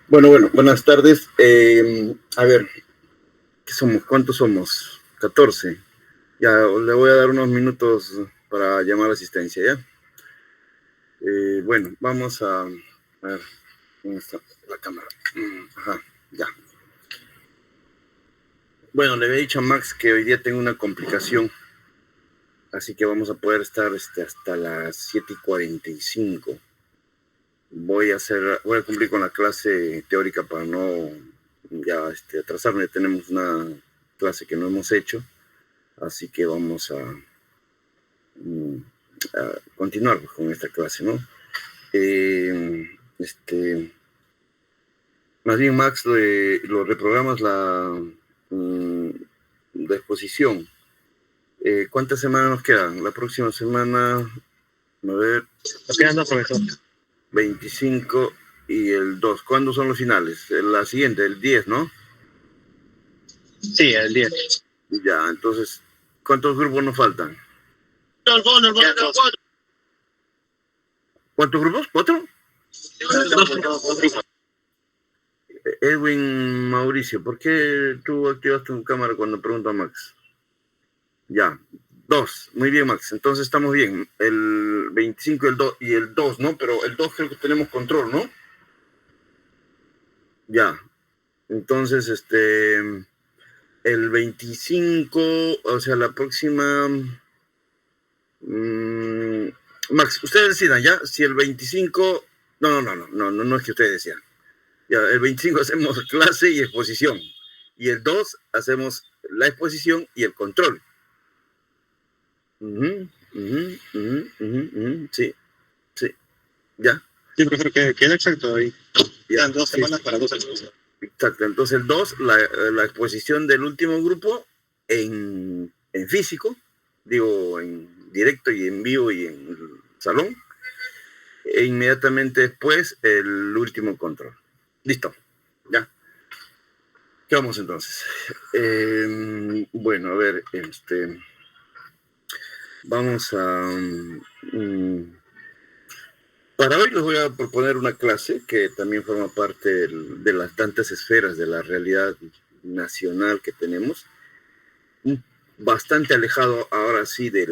Bueno, buenas tardes. A ver, ¿qué somos? ¿Cuántos somos? 14. Ya, le voy a dar unos minutos para llamar a asistencia, ¿ya? Bueno, vamos a ver, ¿dónde está la cámara? Ajá, ya. Bueno, le había dicho a Max que hoy día tengo una complicación, así que vamos a poder estar hasta las 7:45. Voy a cumplir con la clase teórica para no ya atrasarme. Tenemos una clase que no hemos hecho, así que vamos a continuar con esta clase, ¿no? Más bien, Max, lo reprogramas la exposición. ¿Cuántas semanas nos quedan? La próxima semana, a ver. Nos quedan dos, profesor. 25 y el 2. ¿Cuándo son los finales? La siguiente, el 10, ¿no? Sí, el 10. Ya, entonces, ¿cuántos grupos nos faltan? ¿Cuántos grupos? ¿4? Dos grupos. Edwin Mauricio, ¿por qué tú activaste tu cámara cuando pregunta a Max? Ya, 2. Muy bien, Max. Entonces estamos bien. El 25 y el 2, ¿no? Pero el 2 creo que tenemos control, ¿no? Ya. Entonces, el 25, o sea, la próxima... Max, ustedes decidan, ¿ya? Si el 25... No es que ustedes decidan. Ya, el 25 hacemos clase y exposición. Y el 2 hacemos la exposición y el control. Sí. ¿Ya? Sí, profesor, queda exacto ahí. Quedan 2 semanas para 2 exposiciones. Exacto. Entonces el 2, la exposición del último grupo en físico, digo, en directo y en vivo y en el salón. E inmediatamente después el último control. Listo. Ya. ¿Qué vamos entonces? Bueno, a ver, vamos a... para hoy les voy a proponer una clase que también forma parte de las tantas esferas de la realidad nacional que tenemos, bastante alejado ahora sí de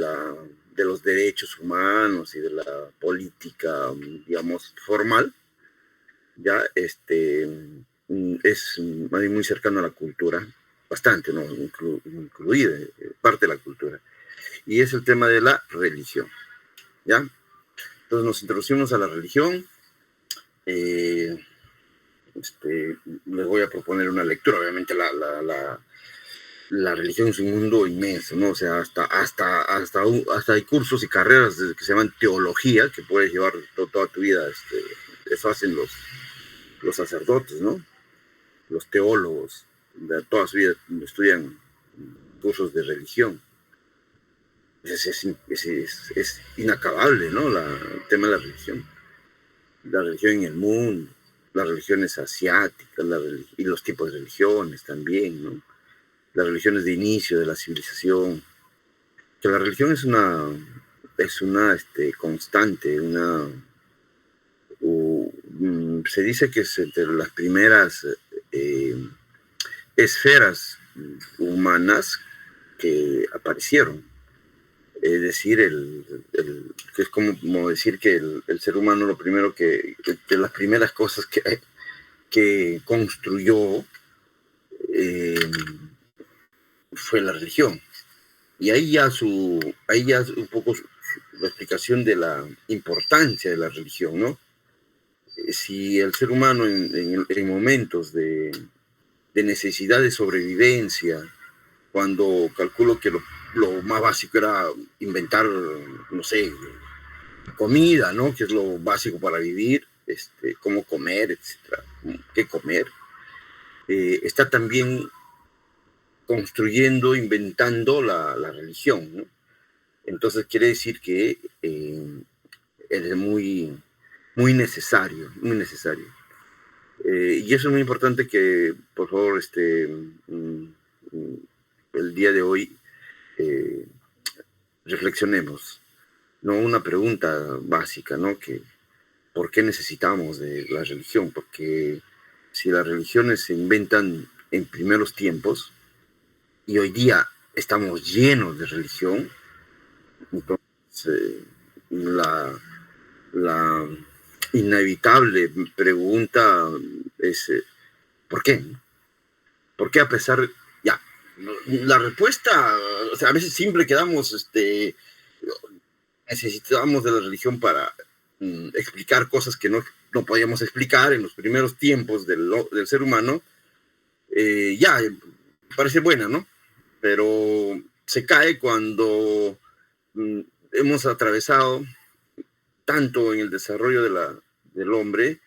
los derechos humanos y de la política, digamos, formal. Ya es muy cercano a la cultura, bastante, ¿no? Incluida, parte de la cultura. Y es el tema de la religión, ¿ya? Entonces nos introducimos a la religión. Les voy a proponer una lectura. Obviamente la religión es un mundo inmenso, ¿no? O sea, hasta hay cursos y carreras que se llaman teología, que puedes llevar toda tu vida. Eso hacen los sacerdotes, ¿no? Los teólogos, de toda su vida estudian cursos de religión. Es inacabable, ¿no? El tema de la religión. La religión en el mundo, las religiones asiáticas, y los tipos de religiones también, ¿no? Las religiones de inicio de la civilización. Que la religión es una constante, se dice que es entre las primeras esferas humanas que aparecieron. Es decir, que es como decir que el ser humano lo primero que las primeras cosas que construyó fue la religión. Y ahí ya un poco la explicación de la importancia de la religión, ¿no? Si el ser humano en momentos de necesidad de sobrevivencia, cuando calculo que lo más básico era inventar, no sé, comida, ¿no? Que es lo básico para vivir, cómo comer, etcétera, qué comer. Está también construyendo, inventando la religión, ¿no? Entonces quiere decir que es muy, muy necesario, muy necesario. Y eso es muy importante que, por favor, el día de hoy reflexionemos, ¿no? Una pregunta básica, ¿no? ¿Por qué necesitamos de la religión? Porque si las religiones se inventan en primeros tiempos y hoy día estamos llenos de religión, entonces la inevitable pregunta es ¿por qué? ¿Por qué a pesar? Ya, la respuesta, o sea, a veces simple quedamos, necesitábamos de la religión para explicar cosas que no podíamos explicar en los primeros tiempos del ser humano. Ya, parece buena, ¿no? Pero se cae cuando hemos atravesado tanto en el desarrollo del hombre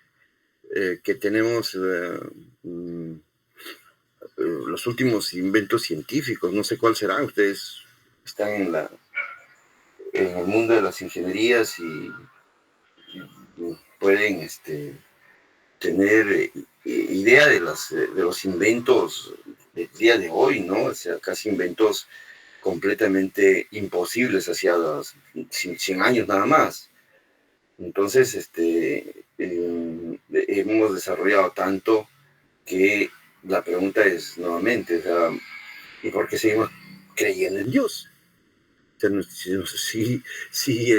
que tenemos los últimos inventos científicos. No sé cuál será. Ustedes están en el mundo de las ingenierías y pueden tener idea de los inventos del día de hoy, ¿no? O sea, casi inventos completamente imposibles hacia los 100 años nada más. Entonces, hemos desarrollado tanto que la pregunta es nuevamente, o sea, ¿y por qué seguimos creyendo en Dios? O sea, si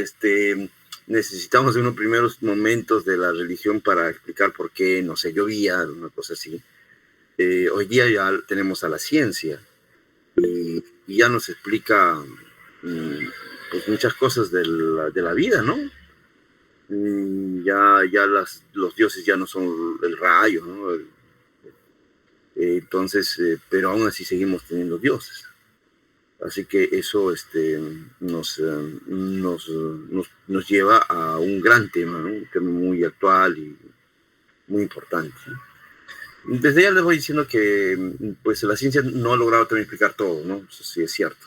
necesitamos en unos primeros momentos de la religión para explicar por qué, no sé, llovía, una cosa así. Hoy día ya tenemos a la ciencia y ya nos explica pues muchas cosas de la vida, ¿no? Ya los dioses ya no son el rayo, ¿no? Entonces, pero aún así seguimos teniendo dioses. Así que eso nos lleva a un gran tema, ¿no? Un tema muy actual y muy importante. Desde ya les voy diciendo que pues la ciencia no ha logrado también explicar todo, ¿no? Eso sí es cierto.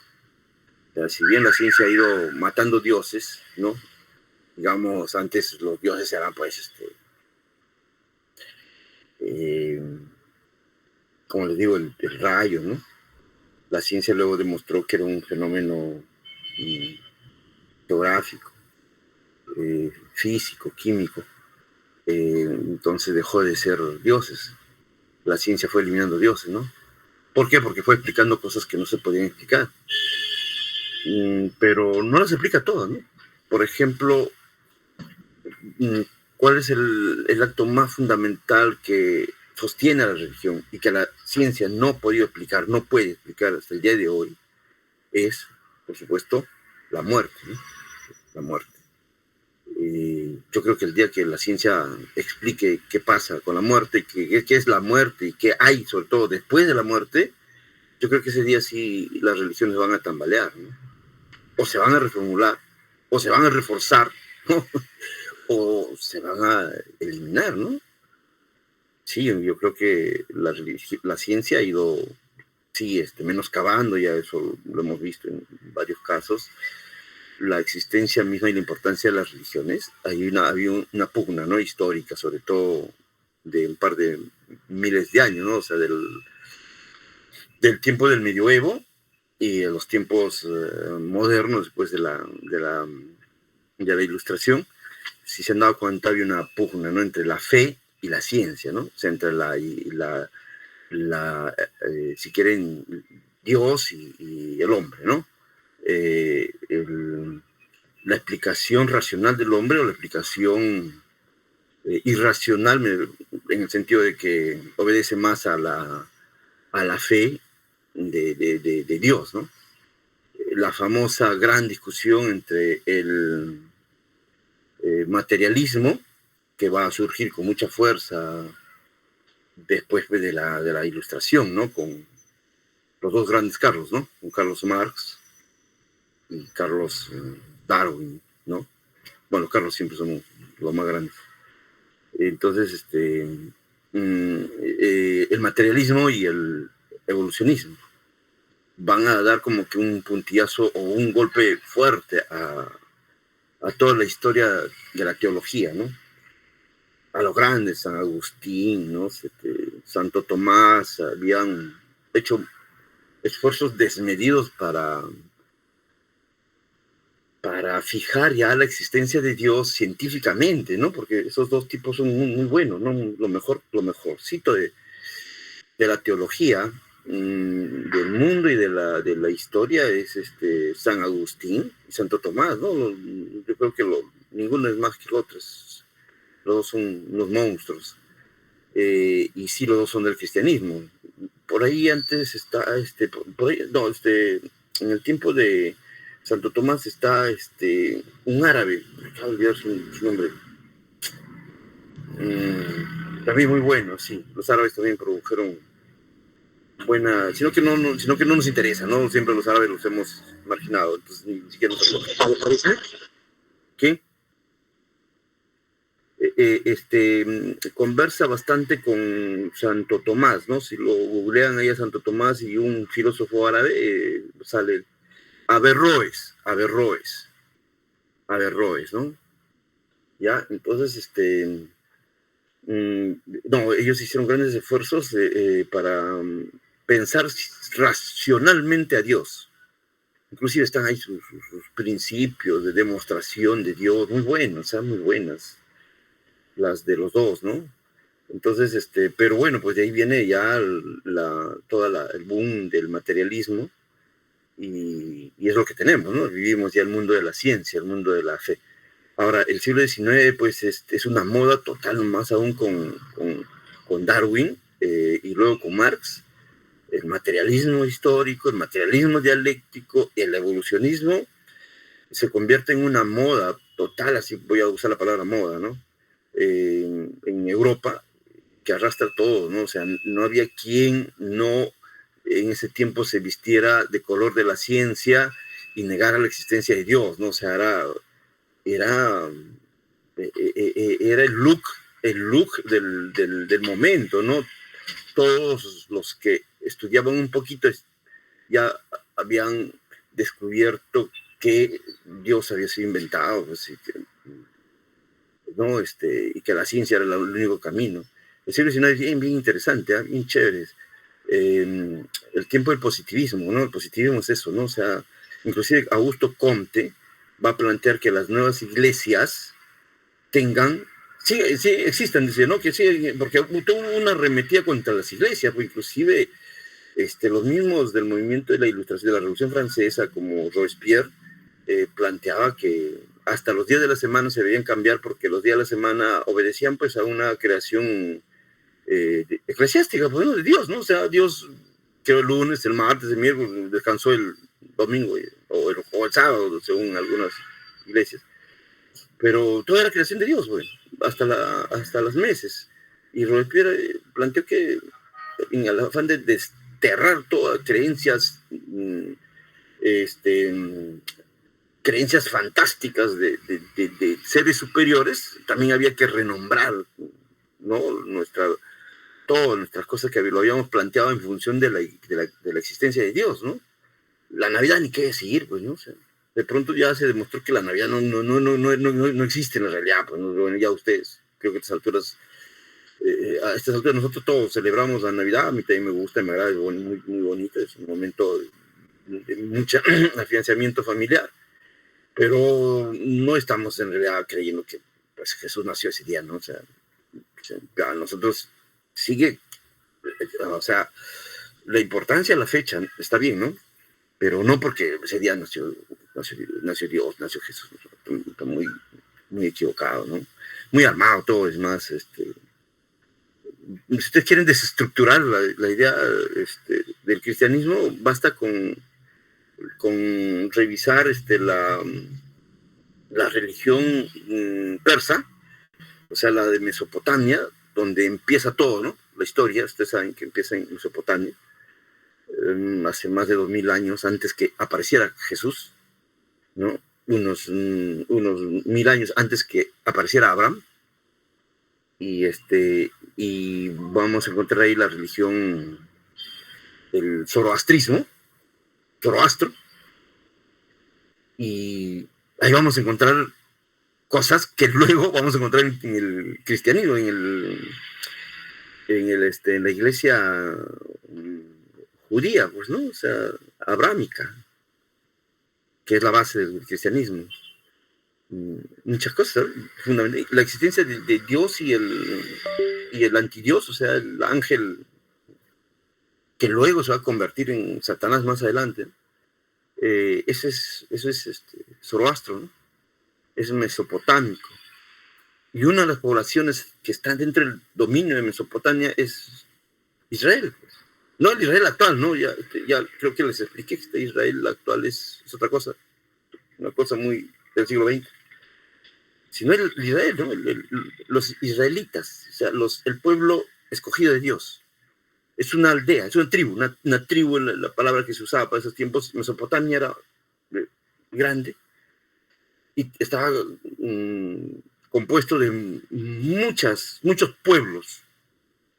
O sea, si bien la ciencia ha ido matando dioses, ¿no? Digamos, antes los dioses eran pues como les digo, el rayo, ¿no? La ciencia luego demostró que era un fenómeno geográfico, físico, químico. Entonces dejó de ser dioses. La ciencia fue eliminando dioses, ¿no? ¿Por qué? Porque fue explicando cosas que no se podían explicar. Pero no las explica todas, ¿no? Por ejemplo, ¿cuál es el acto más fundamental que sostiene a la religión y que la ciencia no ha podido explicar, no puede explicar hasta el día de hoy? Es, por supuesto, la muerte, ¿no? La muerte. Yo creo que el día que la ciencia explique qué pasa con la muerte, qué es la muerte y qué hay, sobre todo después de la muerte, yo creo que ese día sí las religiones van a tambalear, ¿no? O se van a reformular, o se van a reforzar, ¿no? O se van a eliminar, ¿no? Sí, yo creo que la ciencia ha ido, sí, menoscabando, ya eso lo hemos visto en varios casos, la existencia misma y la importancia de las religiones. Había una pugna, ¿no? Histórica, sobre todo de un par de miles de años, ¿no? O sea, del tiempo del medioevo y de los tiempos modernos, después de la Ilustración. Si se han dado cuenta, había una pugna, ¿no? Entre la fe y la ciencia, ¿no? O sea, entre si quieren, Dios y el hombre, ¿no? La explicación racional del hombre o la explicación irracional, en el sentido de que obedece más a la fe de Dios, ¿no? La famosa gran discusión entre el materialismo, que va a surgir con mucha fuerza después de la Ilustración, ¿no? Con los dos grandes Carlos, ¿no? Con Carlos Marx y Carlos Darwin, ¿no? Bueno, Carlos siempre somos los más grandes. Entonces, el materialismo y el evolucionismo van a dar como que un puntillazo o un golpe fuerte a toda la historia de la teología, ¿no? A los grandes, San Agustín, ¿no? Santo Tomás, habían hecho esfuerzos desmedidos para para fijar ya la existencia de Dios científicamente, ¿no? Porque esos dos tipos son muy, muy buenos, ¿no? Lo mejorcito de la teología, del mundo y de la historia es San Agustín y Santo Tomás, ¿no? Yo creo que ninguno es más que el otro, los dos son unos monstruos. Y sí, los dos son del cristianismo. Por ahí antes está, en el tiempo de Santo Tomás está un árabe, me acabo de olvidar su nombre. También muy bueno, sí. Los árabes también produjeron buena, sino que no nos interesa, ¿no? Siempre los árabes los hemos marginado, entonces ni siquiera nos acuerda. ¿Qué? Conversa bastante con Santo Tomás, ¿no? Si lo googlean ahí a Santo Tomás y un filósofo árabe, sale Averroes, ¿no? Ya, entonces, no, ellos hicieron grandes esfuerzos para pensar racionalmente a Dios. Inclusive están ahí sus principios de demostración de Dios, muy buenos, muy buenas las de los dos, ¿no? Entonces, pero bueno, pues de ahí viene ya el boom del materialismo y es lo que tenemos, ¿no? Vivimos ya el mundo de la ciencia, el mundo de la fe. Ahora, el siglo XIX, pues, es una moda total, más aún con Darwin y luego con Marx. El materialismo histórico, el materialismo dialéctico, el evolucionismo se convierte en una moda total, así voy a usar la palabra moda, ¿no? En Europa, que arrastra todo, ¿no? O sea, no había quien no en ese tiempo se vistiera de color de la ciencia y negara la existencia de Dios, ¿no? O sea, era el look del momento, ¿no? Todos los que estudiaban un poquito ya habían descubierto que Dios había sido inventado, pues, y que, ¿no? Y que la ciencia era el único camino. El siglo XIX es bien, bien interesante, bien chévere. El tiempo del positivismo, ¿no? El positivismo es eso, ¿no? O sea, inclusive Augusto Comte va a plantear que las nuevas iglesias tengan, sí existen, dice, ¿no? Que sí, porque tuvo una arremetida contra las iglesias, pues inclusive los mismos del movimiento de la Ilustración, de la Revolución Francesa, como Robespierre, planteaba que hasta los días de la semana se debían cambiar porque los días de la semana obedecían pues a una creación eclesiástica, pues, ¿no? De Dios, ¿no? O sea, Dios creó el lunes, el martes, el miércoles, descansó el domingo o el sábado, según algunas iglesias. Pero toda era creación de Dios, güey, hasta las meses. Y Robespierre planteó que en el afán de desterrar todas creencias, creencias fantásticas de seres superiores, también había que renombrar, ¿no? Todas nuestras cosas que lo habíamos planteado en función de la existencia de Dios, ¿no? La Navidad ni qué decir, pues, ¿no? O sea, de pronto ya se demostró que la Navidad no existe en la realidad, pues, ¿no? Bueno, ya ustedes, creo que a estas alturas nosotros todos celebramos la Navidad, a mí también me gusta, me agrada, es muy, muy bonito, es un momento de mucho afianzamiento familiar, pero no estamos en realidad creyendo que pues, Jesús nació ese día, ¿no? O sea, a nosotros sigue, o sea, la importancia de la fecha está bien, ¿no? Pero no porque ese día nació Dios, nació Jesús, está muy, muy equivocado, ¿no? Muy armado todo, es más, si ustedes quieren desestructurar la idea del cristianismo, basta con revisar la religión persa, o sea, la de Mesopotamia, donde empieza todo, ¿no? La historia, ustedes saben que empieza en Mesopotamia, hace más de 2000 años antes que apareciera Jesús, ¿no? Unos 1000 años antes que apareciera Abraham, y vamos a encontrar ahí la religión, el zoroastrismo, Zoroastro, y ahí vamos a encontrar cosas que luego vamos a encontrar en el cristianismo, en la iglesia judía, pues, ¿no? O sea, abrámica. que es la base del cristianismo. Muchas cosas, fundamentalmente la existencia de Dios y el antidios, o sea, el ángel que luego se va a convertir en Satanás más adelante. Eso es Zoroastro, ¿no? Es mesopotámico. Y una de las poblaciones que están dentro del dominio de Mesopotamia es Israel. Pues. No el Israel actual, ¿no? Ya creo que les expliqué que este Israel actual es otra cosa, una cosa muy del siglo XX. Sino el Israel, ¿no? Los israelitas, o sea, el pueblo escogido de Dios. Es una aldea, es una tribu, una tribu, la palabra que se usaba para esos tiempos. Mesopotamia era grande y estaba compuesto de muchos pueblos,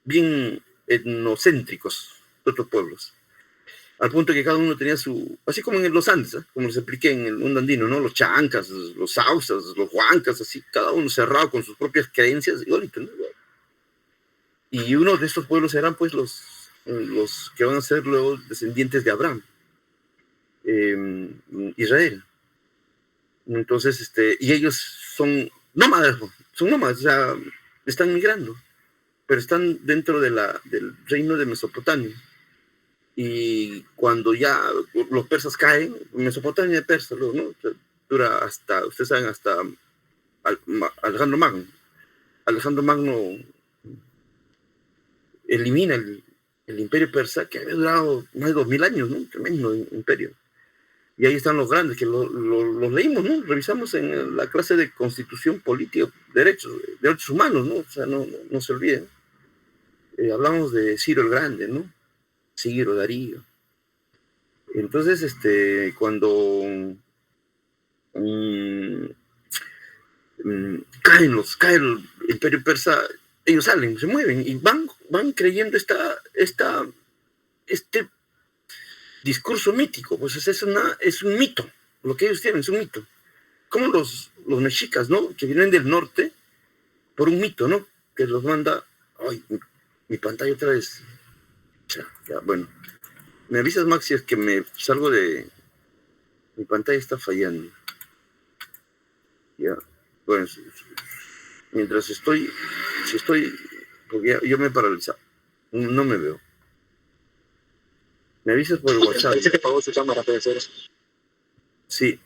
bien etnocéntricos, otros pueblos, al punto que cada uno tenía así como en los Andes, como les expliqué en el mundo andino, ¿no? Los chancas, los sausas, los huancas, así, cada uno cerrado con sus propias creencias, igualito, ¿no? Y uno de estos pueblos eran pues los que van a ser luego descendientes de Abraham, Israel. Entonces, y ellos son nómadas, o sea, están migrando, pero están dentro del reino de Mesopotamia. Y cuando ya los persas caen, Mesopotamia es persa, ¿no? O sea, dura hasta, ustedes saben, hasta Alejandro Magno. Alejandro Magno elimina el imperio persa, que había durado más de 2000 años, ¿no? Un tremendo imperio. Y ahí están los grandes, que los leímos, ¿no? Revisamos en la clase de Constitución Política, derechos humanos, ¿no? O sea, no se olviden. Hablamos de Ciro el Grande, ¿no? Ciro, Darío. Entonces, cuando cae el imperio persa, ellos salen, se mueven y van creyendo este discurso mítico, pues es un mito, lo que ellos tienen es un mito. Como los mexicas, ¿no? Que vienen del norte por un mito, ¿no? Que los manda. Ay, mi pantalla otra vez. Ya, bueno. Me avisas, Max, si es que me salgo de. Mi pantalla está fallando. Ya. Bueno, mientras estoy. Porque yo me he paralizado. No me veo. Me avisas por el WhatsApp. Parece que apagó su cámara, puede ser. Sí.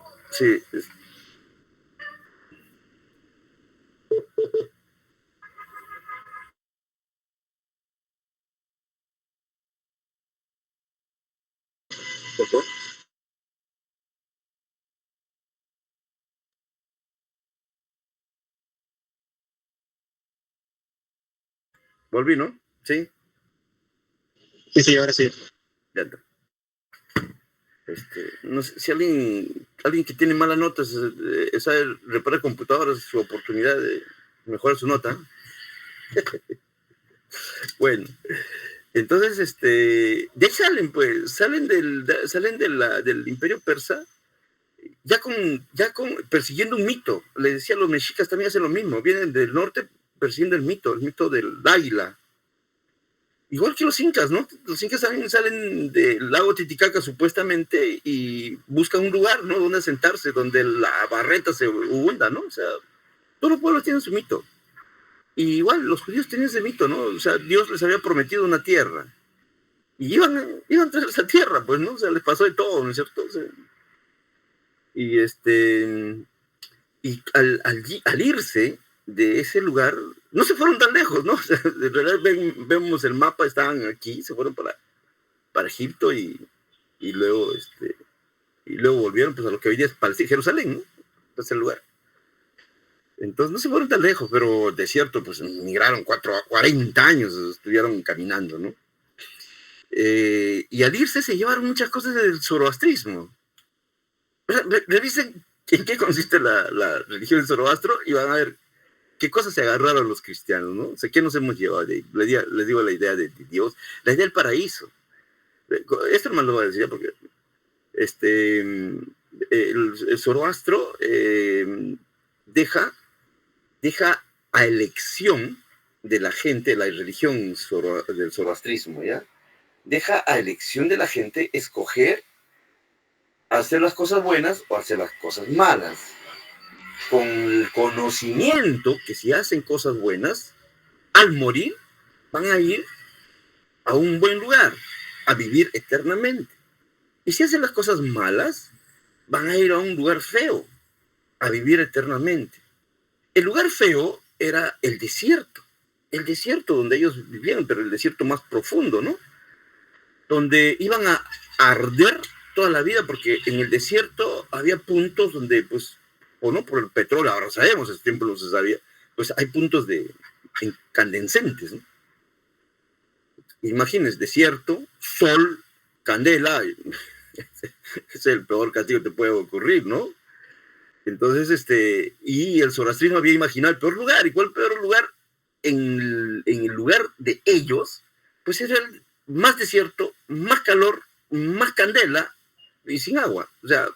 Volví, ¿no? Sí. Sí, ahora sí. Ya está. No sé, si alguien que tiene malas notas sabe reparar computadoras, su oportunidad de mejorar su nota. Bueno, entonces, de ahí salen, pues, salen del imperio persa, ya persiguiendo un mito. Les decía, los mexicas también hacen lo mismo, vienen del norte persiguiendo el mito del águila. Igual que los incas, ¿no? Los incas también salen del lago Titicaca supuestamente y buscan un lugar, ¿no? Donde sentarse, donde la barreta se hunda, ¿no? O sea, todos los pueblos tienen su mito. Y igual los judíos tienen ese mito, ¿no? O sea, Dios les había prometido una tierra. Y iban tras esa tierra, pues, ¿no? O sea, les pasó de todo, ¿no es cierto? O sea, y al irse de ese lugar, no se fueron tan lejos, ¿no? O sea, de verdad vemos el mapa, estaban aquí, se fueron para Egipto y luego volvieron pues a lo que hoy día es Palestina, Jerusalén, ¿no? Ese lugar. Entonces no se fueron tan lejos, pero de cierto, pues migraron 40 años, estuvieron caminando, ¿no? Y al irse se llevaron muchas cosas del zoroastrismo. Revisen en qué consiste la religión del Zoroastro y van a ver qué cosas se agarraron los cristianos, ¿no? O sea, ¿qué nos hemos llevado? Les digo la idea de Dios, la idea del paraíso. Esto no me lo voy a decir porque el Zoroastro deja a elección de la gente, la religión del zoroastrismo, ¿ya? Deja a elección de la gente escoger a hacer las cosas buenas o hacer las cosas malas. Con el conocimiento que si hacen cosas buenas, al morir van a ir a un buen lugar, a vivir eternamente. Y si hacen las cosas malas, van a ir a un lugar feo, a vivir eternamente. El lugar feo era el desierto donde ellos vivían, pero el desierto más profundo, ¿no? Donde iban a arder toda la vida, porque en el desierto había puntos donde, pues, o no por el petróleo, ahora sabemos, ese tiempo no se sabía, pues hay puntos de incandescentes, ¿no? Imagínense, desierto, sol, candela, es el peor castigo que te puede ocurrir, ¿no? Entonces, y el zoroastrismo había imaginado el peor lugar. ¿Y cuál peor lugar? En el lugar de ellos, pues era el más desierto, más calor, más candela y sin agua. O sea,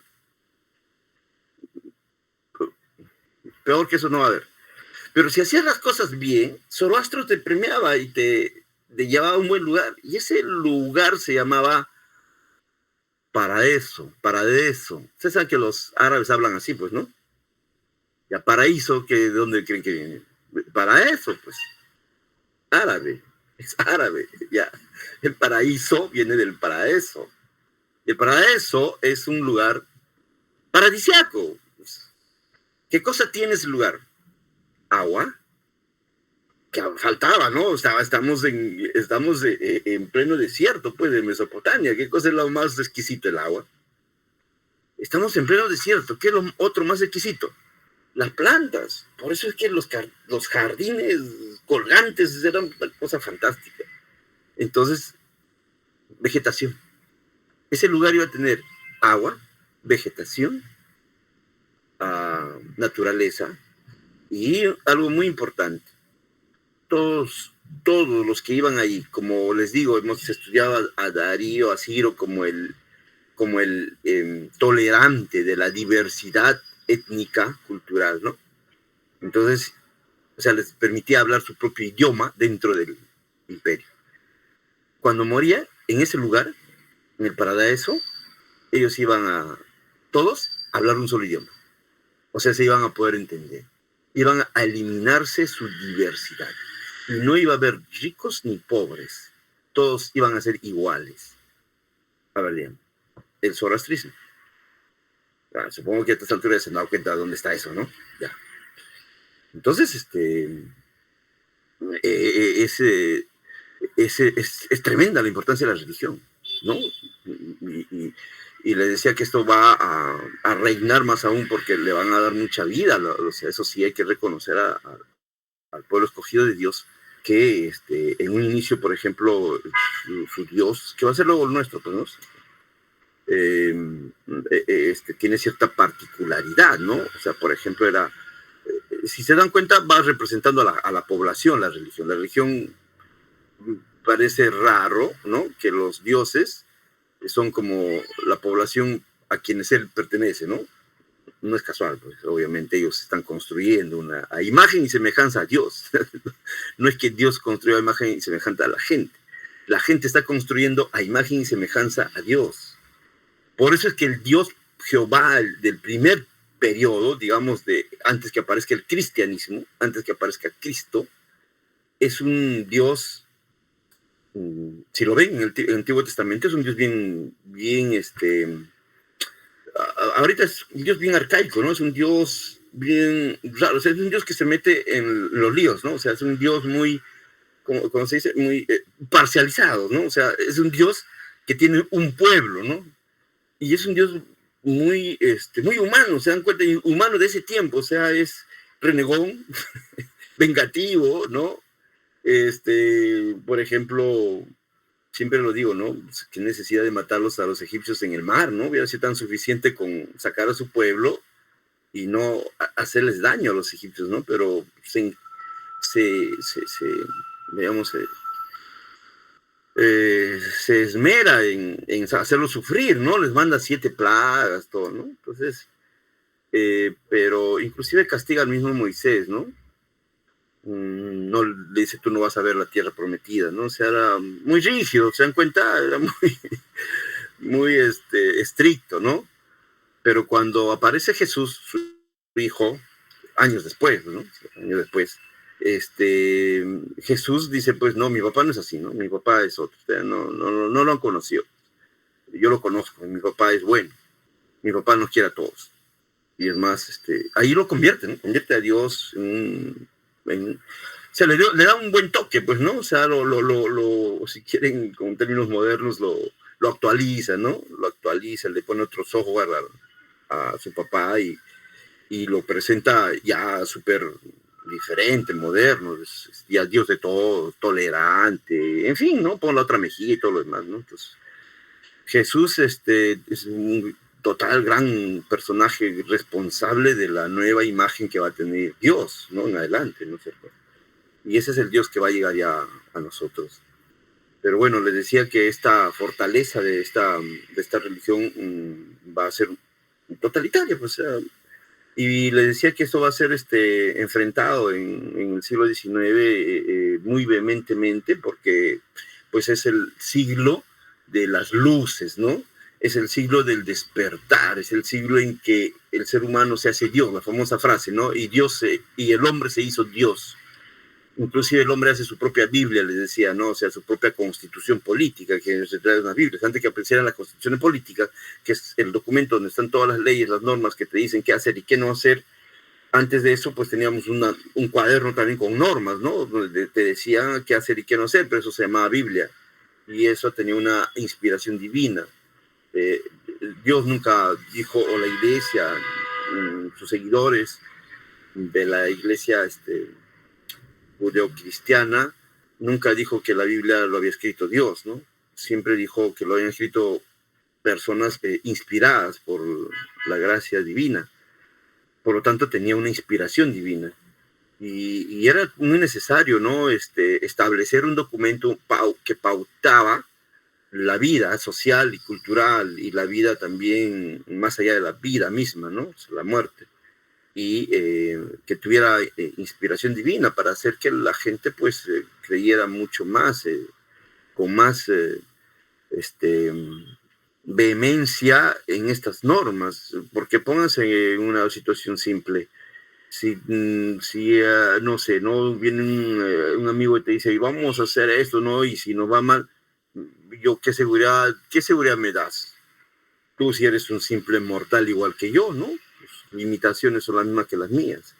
peor que eso no va a haber. Pero si hacías las cosas bien, Zoroastro te premiaba y te llevaba a un buen lugar. Y ese lugar se llamaba paraíso. Ustedes saben que los árabes hablan así, pues, ¿no? Ya, paraíso, ¿de dónde creen que viene? Paraíso, pues. Árabe. Es árabe, ya. El paraíso viene del paraíso. El paraíso es un lugar paradisiaco. ¿Qué cosa tiene ese lugar? Agua. Que faltaba, ¿no? Estamos en pleno desierto, pues, de Mesopotamia. ¿Qué cosa es lo más exquisito? El agua. Estamos en pleno desierto. ¿Qué es lo otro más exquisito? Las plantas. Por eso es que los jardines colgantes eran una cosa fantástica. Entonces, vegetación. Ese lugar iba a tener agua, vegetación, naturaleza y algo muy importante. Todos los que iban ahí, como les digo, hemos estudiado a Darío, a Ciro como el tolerante de la diversidad étnica, cultural, ¿no? Entonces, o sea, les permitía hablar su propio idioma dentro del imperio. Cuando moría, en ese lugar, en el paraíso, ellos iban todos a hablar un solo idioma. O sea, se iban a poder entender. Iban a eliminarse su diversidad. Y no iba a haber ricos ni pobres. Todos iban a ser iguales. A ver, bien. El zoroastrismo. Supongo que a estas alturas se han dado cuenta de dónde está eso, ¿no? Ya. Entonces, es tremenda la importancia de la religión, ¿no? Y le decía que esto va a reinar más aún porque le van a dar mucha vida. O sea, eso sí hay que reconocer al pueblo escogido de Dios, que en un inicio, por ejemplo, su Dios, que va a ser luego el nuestro, pues, ¿no? Tiene cierta particularidad, ¿no? O sea, por ejemplo, si se dan cuenta, va representando a la población la religión. La religión parece raro, ¿no? Que los dioses son como la población a quienes él pertenece, ¿no? No es casual, pues obviamente ellos están construyendo a imagen y semejanza a Dios. No es que Dios construyó a imagen y semejanza a la gente. La gente está construyendo a imagen y semejanza a Dios. Por eso es que el Dios Jehová del primer periodo, digamos, antes que aparezca el cristianismo, antes que aparezca Cristo, es un Dios, si lo ven en el Antiguo Testamento, es un Dios bien, ahorita es un Dios bien arcaico, ¿no? Es un Dios bien raro, o sea, es un Dios que se mete en los líos, ¿no? O sea, es un Dios muy, como se dice, muy parcializado, ¿no? O sea, es un Dios que tiene un pueblo, ¿no? Y es un Dios muy, muy humano, se dan cuenta, humano de ese tiempo, o sea, es renegón, vengativo, ¿no? Por ejemplo, siempre lo digo, ¿no? Qué necesidad de matarlos a los egipcios en el mar, ¿no? Hubiera sido tan suficiente con sacar a su pueblo y no hacerles daño a los egipcios, ¿no? Pero se esmera en hacerlos sufrir, ¿no? Les manda 7 plagas, todo, ¿no? Entonces, pero inclusive castiga al mismo Moisés, ¿no? No le dice, tú no vas a ver la tierra prometida, ¿no? O sea, era muy rígido, ¿se dan cuenta? Era muy estricto, ¿no? Pero cuando aparece Jesús, su hijo, años después, ¿no? Años después, Jesús dice, pues no, mi papá no es así, ¿no? Mi papá es otro, ustedes no lo han conocido. Yo lo conozco, mi papá es bueno, mi papá nos quiere a todos. Y es más, ahí lo convierte, ¿no? Convierte a Dios o sea, le da un buen toque, pues, ¿no? O sea, si quieren, con términos modernos, lo actualiza, ¿no? Lo actualiza, le pone otros ojos a su papá y lo presenta ya súper diferente, moderno, es ya Dios de todo, tolerante, en fin, ¿no? Pon la otra mejilla y todo lo demás, ¿no? Entonces, Jesús es un total gran personaje responsable de la nueva imagen que va a tener Dios, ¿no? En adelante, ¿no es cierto? Y ese es el Dios que va a llegar ya a nosotros. Pero bueno, les decía que esta fortaleza de esta religión va a ser totalitaria, pues, y les decía que esto va a ser enfrentado en el siglo XIX muy vehementemente, porque pues es el siglo de las luces, ¿no? Es el siglo del despertar, es el siglo en que el ser humano se hace Dios, la famosa frase, ¿no? Y el hombre se hizo Dios. Inclusive el hombre hace su propia Biblia, les decía, ¿no? O sea, su propia constitución política, que se trae unas Biblias. Antes que aparecieran las constituciones políticas, que es el documento donde están todas las leyes, las normas que te dicen qué hacer y qué no hacer, antes de eso, pues teníamos un cuaderno también con normas, ¿no? Donde te decía qué hacer y qué no hacer, pero eso se llamaba Biblia. Y eso tenía una inspiración divina. Dios nunca dijo, o la iglesia, sus seguidores de la iglesia, judeocristiana, nunca dijo que la Biblia lo había escrito Dios, ¿no? Siempre dijo que lo habían escrito personas inspiradas por la gracia divina. Por lo tanto, tenía una inspiración divina. Y era muy necesario, ¿no? Establecer un documento que pautaba la vida social y cultural y la vida también más allá de la vida misma, ¿no? O sea, la muerte. Y que tuviera inspiración divina para hacer que la gente pues creyera mucho más, con más vehemencia en estas normas, porque pónganse en una situación simple. Si no sé, no viene un amigo y te dice, vamos a hacer esto, ¿no? Y si nos va mal, yo, ¿qué seguridad me das? Tú si eres un simple mortal igual que yo, ¿no? Limitaciones son las mismas que las mías.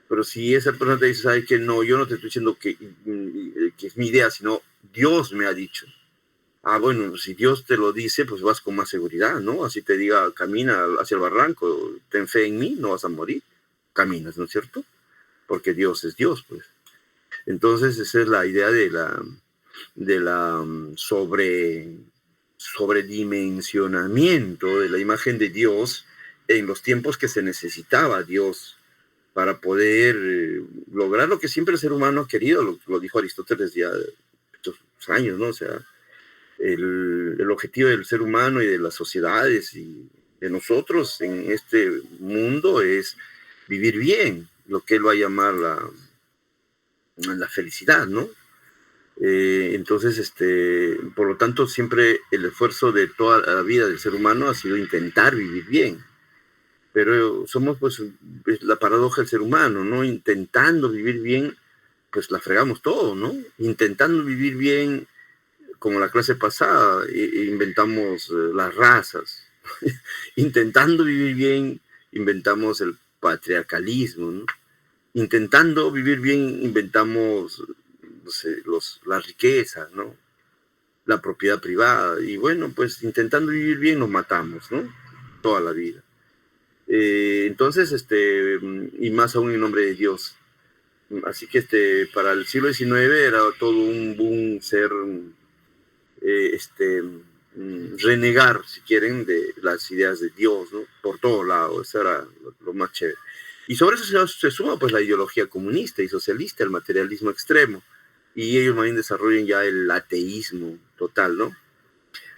Pero si esa persona te dice, ¿sabes qué? No, yo no te estoy diciendo que es mi idea, sino Dios me ha dicho. Ah, bueno, si Dios te lo dice, pues vas con más seguridad, ¿no? Así te diga, camina hacia el barranco, ten fe en mí, no vas a morir. Caminas, ¿no es cierto? Porque Dios es Dios, pues. Entonces, esa es la idea de la sobredimensionamiento de la imagen de Dios en los tiempos que se necesitaba Dios para poder lograr lo que siempre el ser humano ha querido, lo dijo Aristóteles ya estos años, ¿no? O sea, el objetivo del ser humano y de las sociedades y de nosotros en este mundo es vivir bien, lo que él va a llamar la felicidad, ¿no? Entonces, por lo tanto, siempre el esfuerzo de toda la vida del ser humano ha sido intentar vivir bien. Pero somos, pues, la paradoja del ser humano, ¿no? Intentando vivir bien, pues la fregamos todo, ¿no? Intentando vivir bien, como la clase pasada, inventamos las razas. Intentando vivir bien, inventamos el patriarcalismo, ¿no? Intentando vivir bien, inventamos, no sé, la riqueza, ¿no? La propiedad privada. Y bueno, pues intentando vivir bien nos matamos, ¿no? Toda la vida. Entonces, y más aún en nombre de Dios. Así que para el siglo XIX era todo un boom ser, renegar, si quieren, de las ideas de Dios, ¿no? Por todo lado, eso era lo más chévere. Y sobre eso se suma pues la ideología comunista y socialista, el materialismo extremo, y ellos más bien desarrollan ya el ateísmo total, ¿no?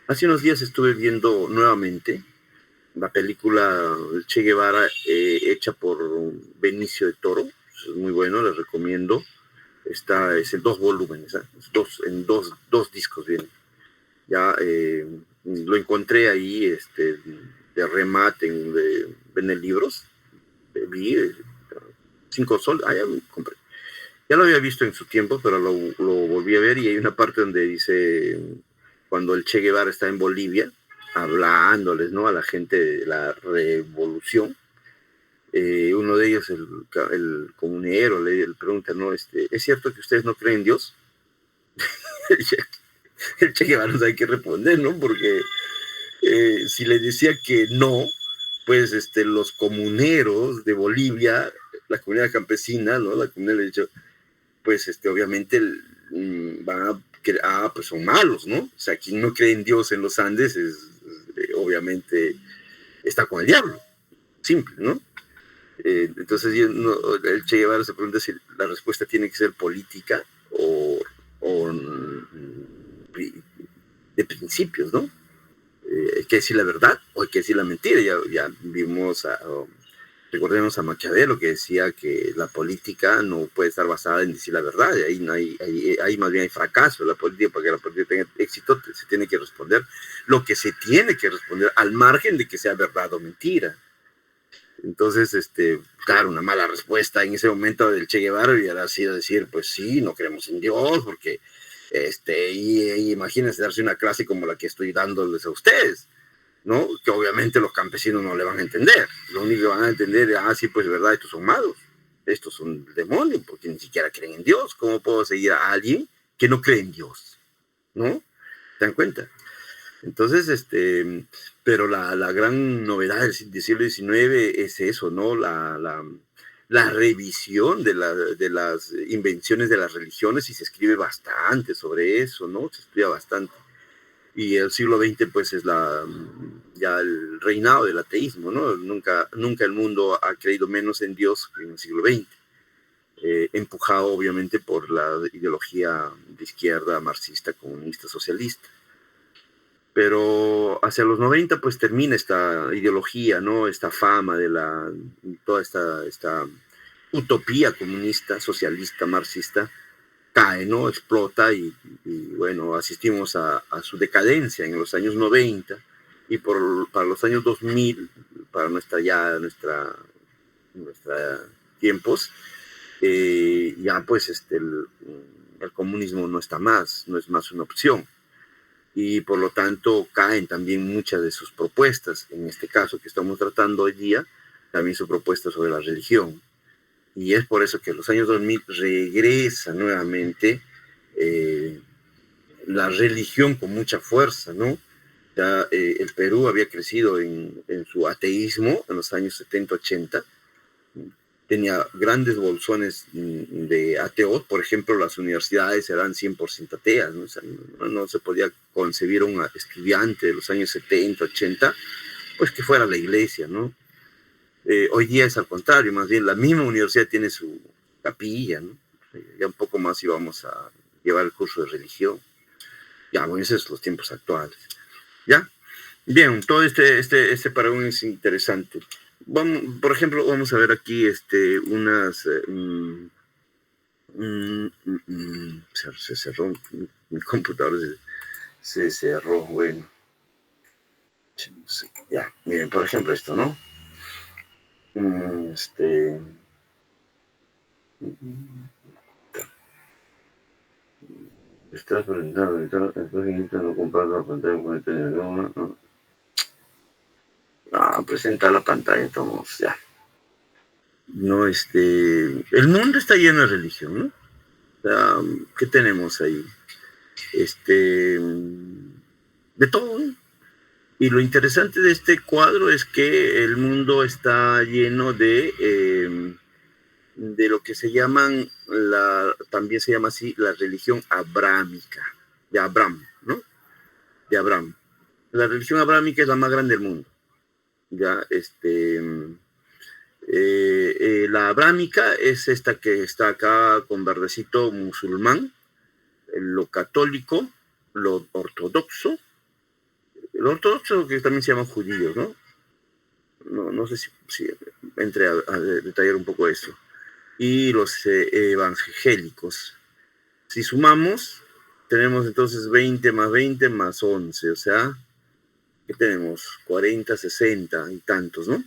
Hace unos días estuve viendo nuevamente la película Che Guevara hecha por Benicio de Toro, es muy bueno, les recomiendo. Es en 2 volúmenes, ¿eh? En dos discos viene. Ya lo encontré ahí remate en libros. Vi 5 soles, ya lo compré. Ya lo había visto en su tiempo, pero lo volví a ver y hay una parte donde dice, cuando el Che Guevara está en Bolivia, hablándoles, ¿no?, a la gente de la revolución. Uno de ellos, el comunero, le pregunta, ¿no? ¿Es cierto que ustedes no creen en Dios? El Che Guevara no sabe qué responder, ¿no? Porque si le decía que no, pues los comuneros de Bolivia, la comunidad campesina, ¿no?, la comunidad le ha dicho, pues obviamente van a pues son malos, ¿no? O sea, quien no cree en Dios en los Andes obviamente está con el diablo, simple, ¿no? Entonces el Che Guevara se pregunta si la respuesta tiene que ser política o de principios, ¿no? Hay que decir la verdad o hay que decir la mentira. Ya vimos, recordemos a Maquiavelo, que decía que la política no puede estar basada en decir la verdad. Ahí más bien hay fracaso en la política. Para que la política tenga éxito, se tiene que responder lo que se tiene que responder, al margen de que sea verdad o mentira. Entonces, claro, una mala respuesta en ese momento del Che Guevara hubiera sido decir, pues sí, no creemos en Dios, porque, y imagínense darse una clase como la que estoy dándoles a ustedes, ¿no? Que obviamente los campesinos no le van a entender. Lo único que van a entender es, sí, pues verdad, estos son malos, estos son demonios, porque ni siquiera creen en Dios. ¿Cómo puedo seguir a alguien que no cree en Dios? ¿No? ¿Se dan cuenta? Entonces, pero la gran novedad del siglo XIX es eso, ¿no? La revisión de las invenciones de las religiones, y se escribe bastante sobre eso, ¿no? Se estudia bastante. Y el siglo XX, pues, es ya el reinado del ateísmo, ¿no? Nunca el mundo ha creído menos en Dios que en el siglo XX. Empujado, obviamente, por la ideología de izquierda, marxista, comunista, socialista. Pero hacia los 90, pues, termina esta ideología, ¿no? Esta fama de toda esta utopía comunista, socialista, marxista, cae, ¿no? Explota y bueno, asistimos a su decadencia en los años 90 y para los años 2000, para nuestra tiempos, ya pues el comunismo no está más, no es más una opción. Y por lo tanto caen también muchas de sus propuestas. En este caso que estamos tratando hoy día, también su propuesta sobre la religión. Y es por eso que en los años 2000 regresa nuevamente la religión con mucha fuerza, ¿no? Ya el Perú había crecido en su ateísmo en los años 70, 80. Tenía grandes bolsones de ateos. Por ejemplo, las universidades eran 100% ateas, ¿no? O sea, no se podía concebir un estudiante de los años 70, 80, pues que fuera a la iglesia, ¿no? Hoy día es al contrario, más bien la misma universidad tiene su capilla, ¿no? Ya un poco más íbamos a llevar el curso de religión. Ya, bueno, esos son los tiempos actuales. ¿Ya? Bien, todo este paradigma es interesante. Por ejemplo, vamos a ver aquí unas... se cerró, mi computador se cerró, bueno. Ya, miren, por ejemplo esto, ¿no? Estás presentando, no comprar la pantalla con el teléfono. Presenta la pantalla, entonces ya. No, el mundo está lleno de religión, ¿no? O sea, ¿qué tenemos ahí? De todo, ¿no? Y lo interesante de este cuadro es que el mundo está lleno de lo que se llaman, también se llama así, la religión abrámica, de Abraham, ¿no? De Abraham. La religión abrámica es la más grande del mundo. Ya, la abrámica es esta que está acá con verdecito, musulmán, lo católico, lo ortodoxo que también se llaman judíos, ¿no? No sé si entre a detallar un poco eso. Y los evangélicos. Si sumamos, tenemos entonces 20 más 20 más 11, o sea, ¿qué tenemos? 40, 60 y tantos, ¿no?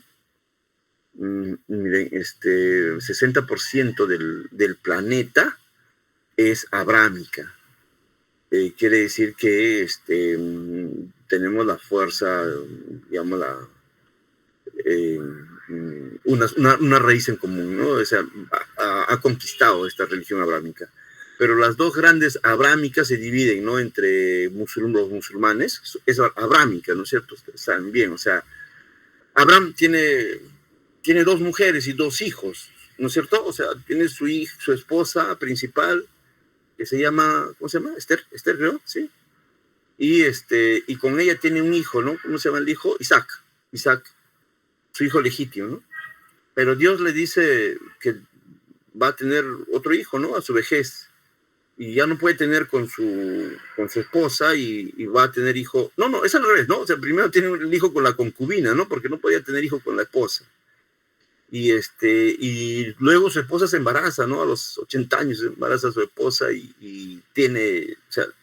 Miren, 60% del planeta es abrámica. Quiere decir que tenemos la fuerza, digamos, eh, una raíz en común, ¿no? O sea, ha conquistado esta religión abrámica. Pero las dos grandes abrámicas se dividen, ¿no? Entre los musulmanes, es abrámica, ¿no es cierto? Ustedes saben bien, o sea, Abraham tiene dos mujeres y dos hijos, ¿no es cierto? O sea, tiene su esposa principal, que se llama, ¿cómo se llama? Esther, creo, ¿sí? Y con ella tiene un hijo, ¿no? ¿Cómo se llama el hijo? Isaac, su hijo legítimo, ¿no? Pero Dios le dice que va a tener otro hijo, ¿no? A su vejez. Y ya no puede tener con su esposa y va a tener hijo. No, es al revés, ¿no? O sea, primero tiene el hijo con la concubina, ¿no? Porque no podía tener hijo con la esposa. Y luego su esposa se embaraza, ¿no? A los 80 años se embaraza a su esposa y tiene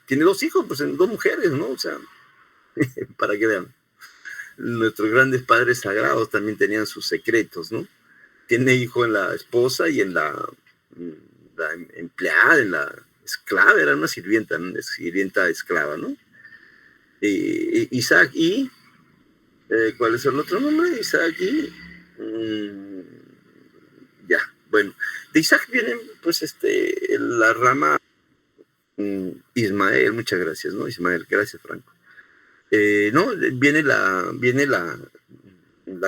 dos hijos, pues dos mujeres, ¿no? O sea, para que vean. Nuestros grandes padres sagrados también tenían sus secretos, ¿no? Tiene hijo en la esposa y en la empleada, en la esclava, era una sirvienta esclava, ¿no? Isaac ¿cuál es el otro nombre? Isaac ya, bueno, de Isaac viene pues la rama Ismael, muchas gracias, ¿no? Ismael, gracias, Franco. No, viene la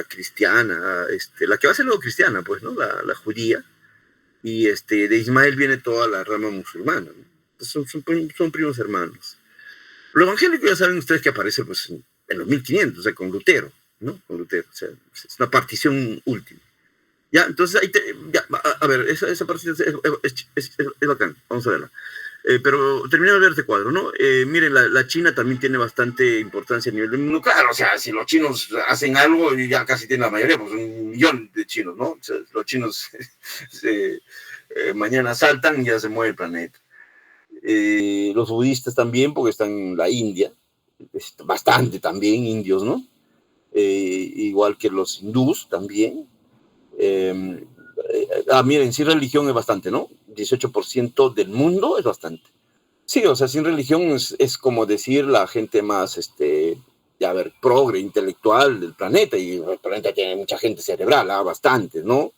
cristiana, la que va a ser luego cristiana, pues, ¿no? La judía. Y de Ismael viene toda la rama musulmana, ¿no? Entonces son primos hermanos. Lo evangélico ya saben ustedes que aparece pues en los 1500, o sea, con Lutero, ¿no? Con Lutero, o sea, es una partición última. Ya, entonces ahí a ver, esa partición es bacán, vamos a verla. Pero terminando de ver este cuadro, ¿no? Miren, la China también tiene bastante importancia a nivel del mundo. Claro, o sea, si los chinos hacen algo, ya casi tienen la mayoría, pues 1 millón de chinos, ¿no? O sea, los chinos mañana saltan y ya se mueve el planeta. Los budistas también, porque están en la India, bastante también indios, ¿no? Igual que los hindús también. Miren, sin religión es bastante, ¿no? 18% del mundo es bastante. Sí, o sea, sin religión es como decir la gente más, progre, intelectual del planeta, y el planeta tiene mucha gente cerebral, bastante, ¿no?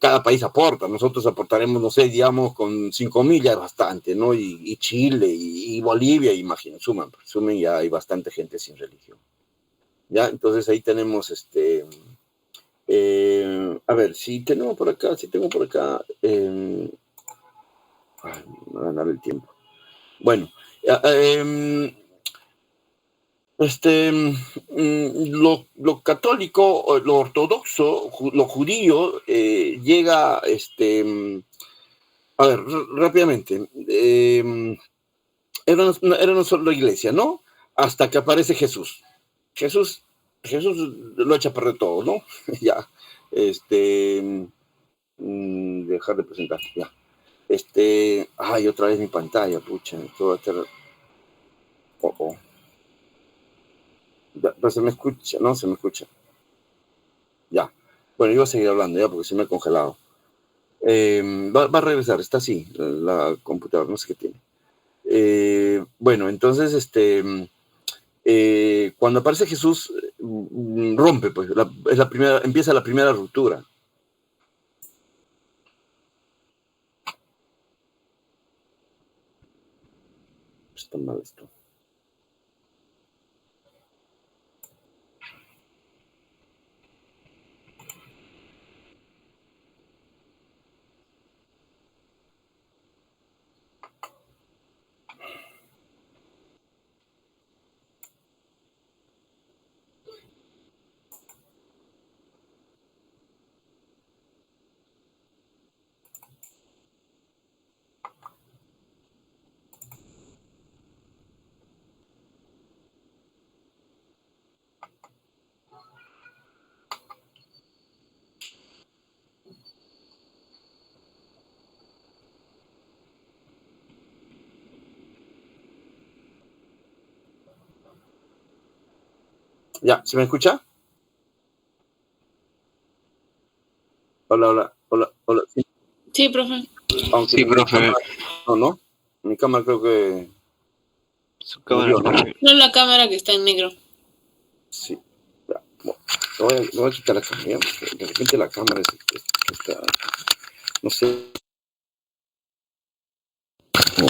Cada país aporta, nosotros aportaremos, no sé, digamos, con 5,000 ya es bastante, ¿no? Y Chile y Bolivia, imaginen, sumen ya hay bastante gente sin religión. ¿Ya? Entonces ahí tenemos, a ver, si tengo por acá, me va a ganar el tiempo. Bueno, lo católico, lo ortodoxo, lo judío, llega, a ver, rápidamente, era una sola iglesia, ¿no? Hasta que aparece Jesús. Jesús lo echa a perder todo, ¿no? Ya, dejar de presentar, ya. Ay, otra vez mi pantalla, pucha, esto va a estar... No se me escucha, no se me escucha. Ya. Bueno, iba a seguir hablando ya porque se me ha congelado. Va a regresar, está así, la computadora, no sé qué tiene. Bueno, entonces, cuando aparece Jesús, rompe, pues, empieza la primera ruptura. Está mal esto. Ya, ¿se me escucha? Hola, hola, hola, hola. Sí, Sí, profe. aunque Sí, mi profe. cámara, no, mi cámara creo que Su cámara, murió, ¿no? profe. No la cámara que está en negro. Sí. Ya, bueno, me voy a quitar la cámara, porque de repente la cámara está, no sé. No.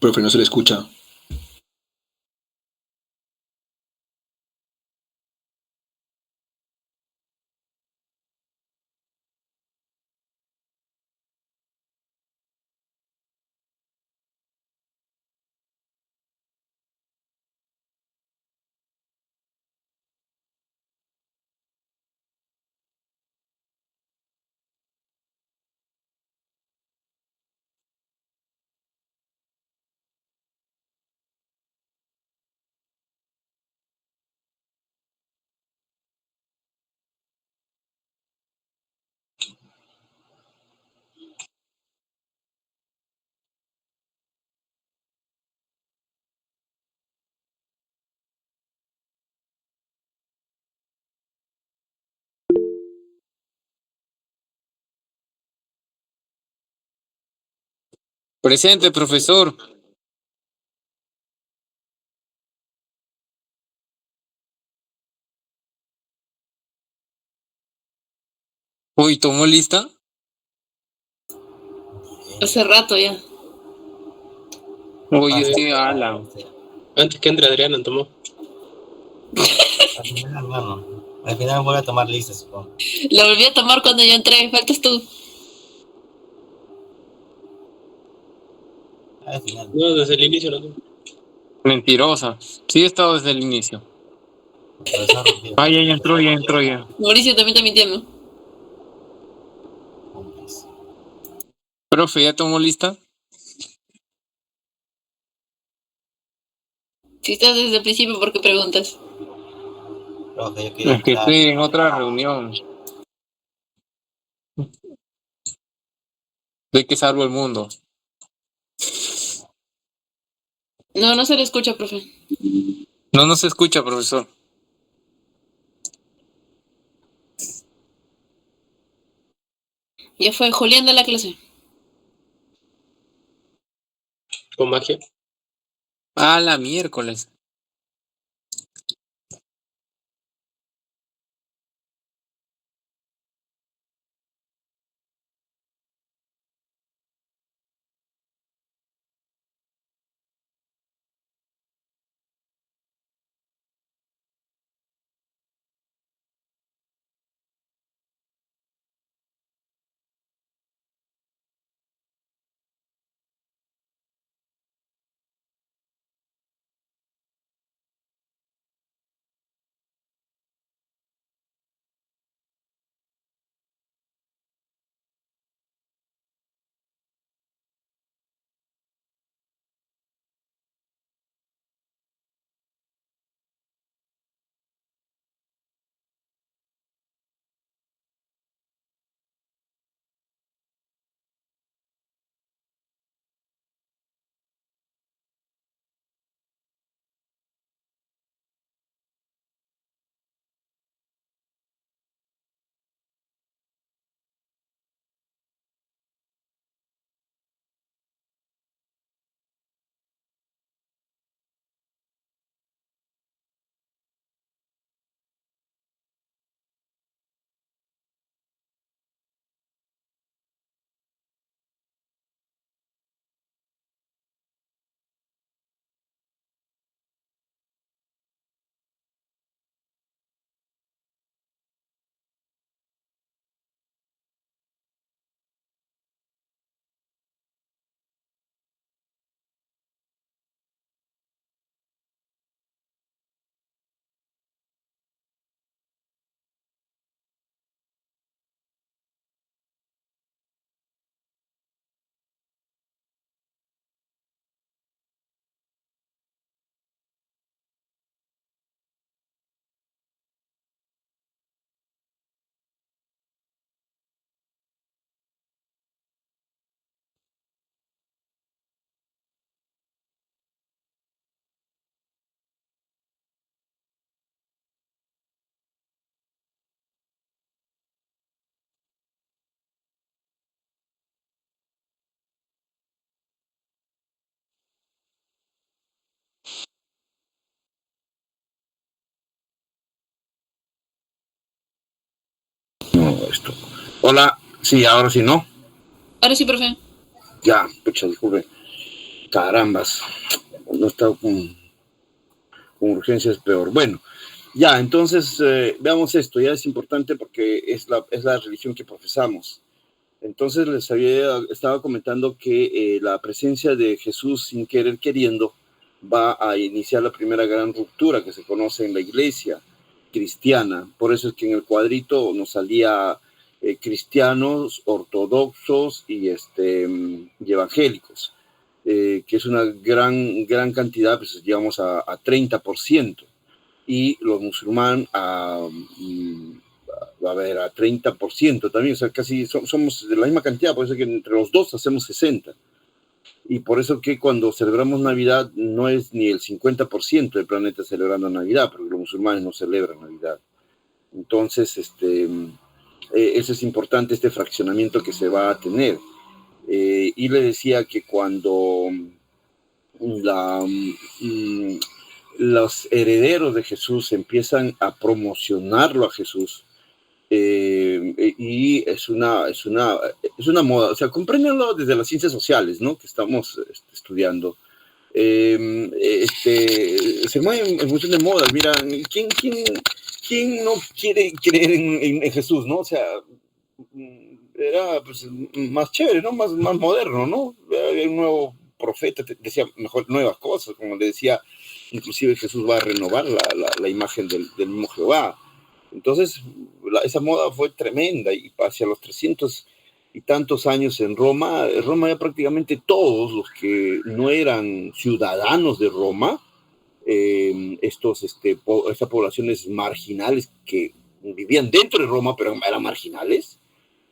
Profe, no se le escucha. Presente, profesor. Uy, ¿tomó lista? Hace rato ya. Uy, ala. Antes que entre Adriana tomó. Al final vuelve a tomar lista, supongo. La volví a tomar cuando yo entré. Faltas tú. Al final. No, desde el inicio no tomó. Mentirosa. Sí he estado desde el inicio. Profesor, Ah, ya entró ya. Mauricio también está mintiendo. Profe, ¿ya tomó lista? Si estás desde el principio, ¿por qué preguntas? Profe, yo quería Es que entrar. estoy en otra reunión. ¿De qué salvo el mundo? No se le escucha, profe. No se escucha, profesor. Ya fue Julián de la clase. Con magia. Ah, la miércoles. no, esto. Hola, sí, ahora sí, ¿no? Ahora sí, profe. Ya, pucha, disculpe. Carambas, no estaba con urgencias peor. Bueno, ya, entonces veamos esto, ya es importante porque es la religión que profesamos. Entonces estaba comentando que la presencia de Jesús sin querer queriendo va a iniciar la primera gran ruptura que se conoce en la iglesia cristiana. Por eso es que en el cuadrito nos salía cristianos, ortodoxos y evangélicos, que es una gran cantidad, pues llegamos a 30%, y los musulmanes a 30% también, o sea, casi somos de la misma cantidad, por eso que entre los dos hacemos 60%. Y por eso que cuando celebramos Navidad no es ni el 50% del planeta celebrando Navidad, porque los musulmanes no celebran Navidad. Entonces, eso es importante, este fraccionamiento que se va a tener. Y le decía que cuando los herederos de Jesús empiezan a promocionarlo a Jesús, y es una moda, o sea, compréndenlo desde las ciencias sociales, ¿no?, que estamos estudiando. Se mueve en función de modas. Mira, ¿quién no quiere creer en Jesús, no? O sea, era pues más chévere, ¿no? Más moderno, ¿no? Era un nuevo profeta, decía mejor nuevas cosas, como le decía, inclusive Jesús va a renovar la imagen del mismo Jehová. Entonces, esa moda fue tremenda, y hacia los 300 y tantos años en Roma ya prácticamente todos los que no eran ciudadanos de Roma, estas poblaciones marginales que vivían dentro de Roma, pero eran marginales,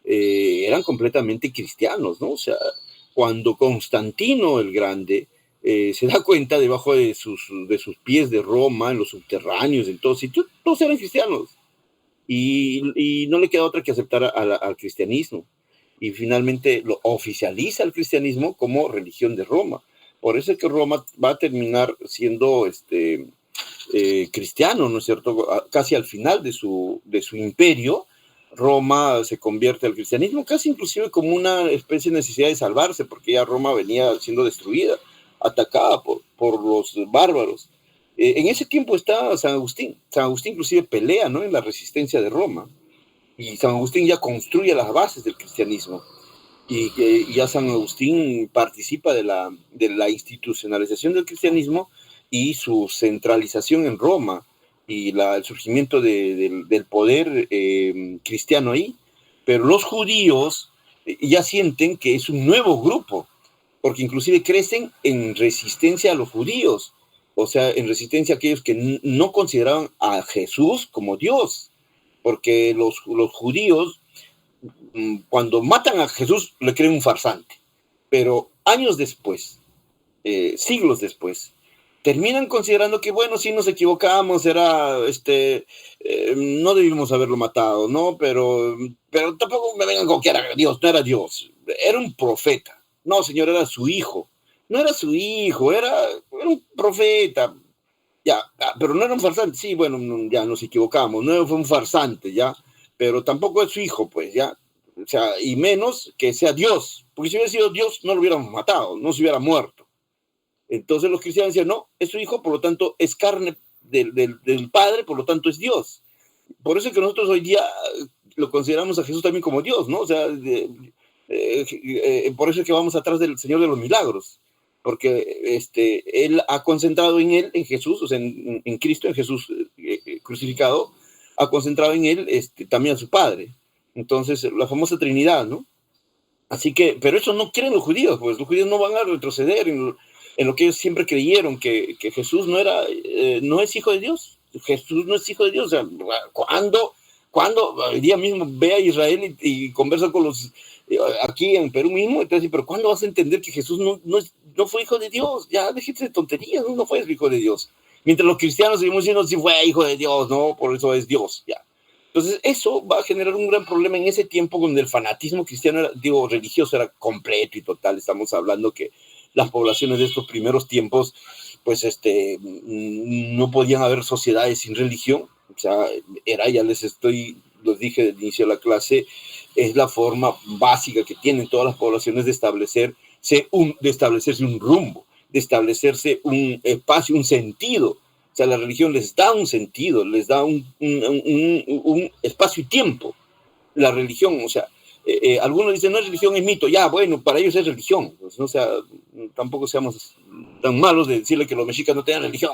eran completamente cristianos, ¿no? O sea, cuando Constantino el Grande se da cuenta debajo de sus pies de Roma, en los subterráneos, en todos sitios, todos eran cristianos. Y no le queda otra que aceptar al cristianismo. Y finalmente lo oficializa el cristianismo como religión de Roma. Por eso es que Roma va a terminar siendo cristiano, ¿no es cierto? Casi al final de su imperio, Roma se convierte al cristianismo, casi inclusive como una especie de necesidad de salvarse, porque ya Roma venía siendo destruida, atacada por los bárbaros. En ese tiempo está San Agustín. San Agustín inclusive pelea, ¿no?, en la resistencia de Roma. Y San Agustín ya construye las bases del cristianismo. Y ya San Agustín participa de la institucionalización del cristianismo y su centralización en Roma, y el surgimiento del poder cristiano ahí. Pero los judíos ya sienten que es un nuevo grupo, porque inclusive crecen en resistencia a los judíos, o sea, en resistencia a aquellos que no consideraban a Jesús como Dios, porque los judíos, cuando matan a Jesús, le creen un farsante, pero años después, siglos después, terminan considerando que, bueno, sí nos equivocamos, era, no debimos haberlo matado, ¿no? Pero tampoco me vengan con que era Dios, no era Dios, era un profeta. No, señor, era su hijo. No era su hijo, era un profeta. Ya, pero no era un farsante. Sí, bueno, ya nos equivocamos, no fue un farsante, ya, pero tampoco es su hijo, pues, ya. O sea, y menos que sea Dios, porque si hubiera sido Dios no lo hubiéramos matado, no se hubiera muerto. Entonces los cristianos decían, no, es su hijo, por lo tanto es carne del Padre, por lo tanto es Dios. Por eso es que nosotros hoy día lo consideramos a Jesús también como Dios, ¿no? O sea, por eso es que vamos atrás del Señor de los Milagros, porque Él ha concentrado en Jesús, o sea, en Cristo, en Jesús crucificado, ha concentrado en Él también a su Padre. Entonces, la famosa Trinidad, ¿no? Así que, pero eso no quieren los judíos, pues los judíos no van a retroceder en lo que ellos siempre creyeron, que Jesús no es hijo de Dios. Jesús no es hijo de Dios. O sea, cuando hoy día mismo ve a Israel y conversa con los aquí en Perú mismo, entonces, pero ¿cuándo vas a entender que Jesús no fue hijo de Dios? Ya déjate de tonterías, no fue hijo de Dios. Mientras los cristianos seguimos diciendo, sí fue hijo de Dios, no, por eso es Dios, ya. Entonces, eso va a generar un gran problema en ese tiempo donde el fanatismo cristiano, religioso, era completo y total. Estamos hablando que las poblaciones de estos primeros tiempos, pues, no podían haber sociedades sin religión. O sea, ya les estoy los dije al inicio de la clase, es la forma básica que tienen todas las poblaciones de establecerse un rumbo, de establecerse un espacio, un sentido. O sea, la religión les da un sentido, les da un espacio y tiempo. La religión, o sea, algunos dicen, no es religión, es mito. Ya, bueno, para ellos es religión. Pues, o sea, tampoco seamos tan malos de decirle que los mexicas no tenían religión,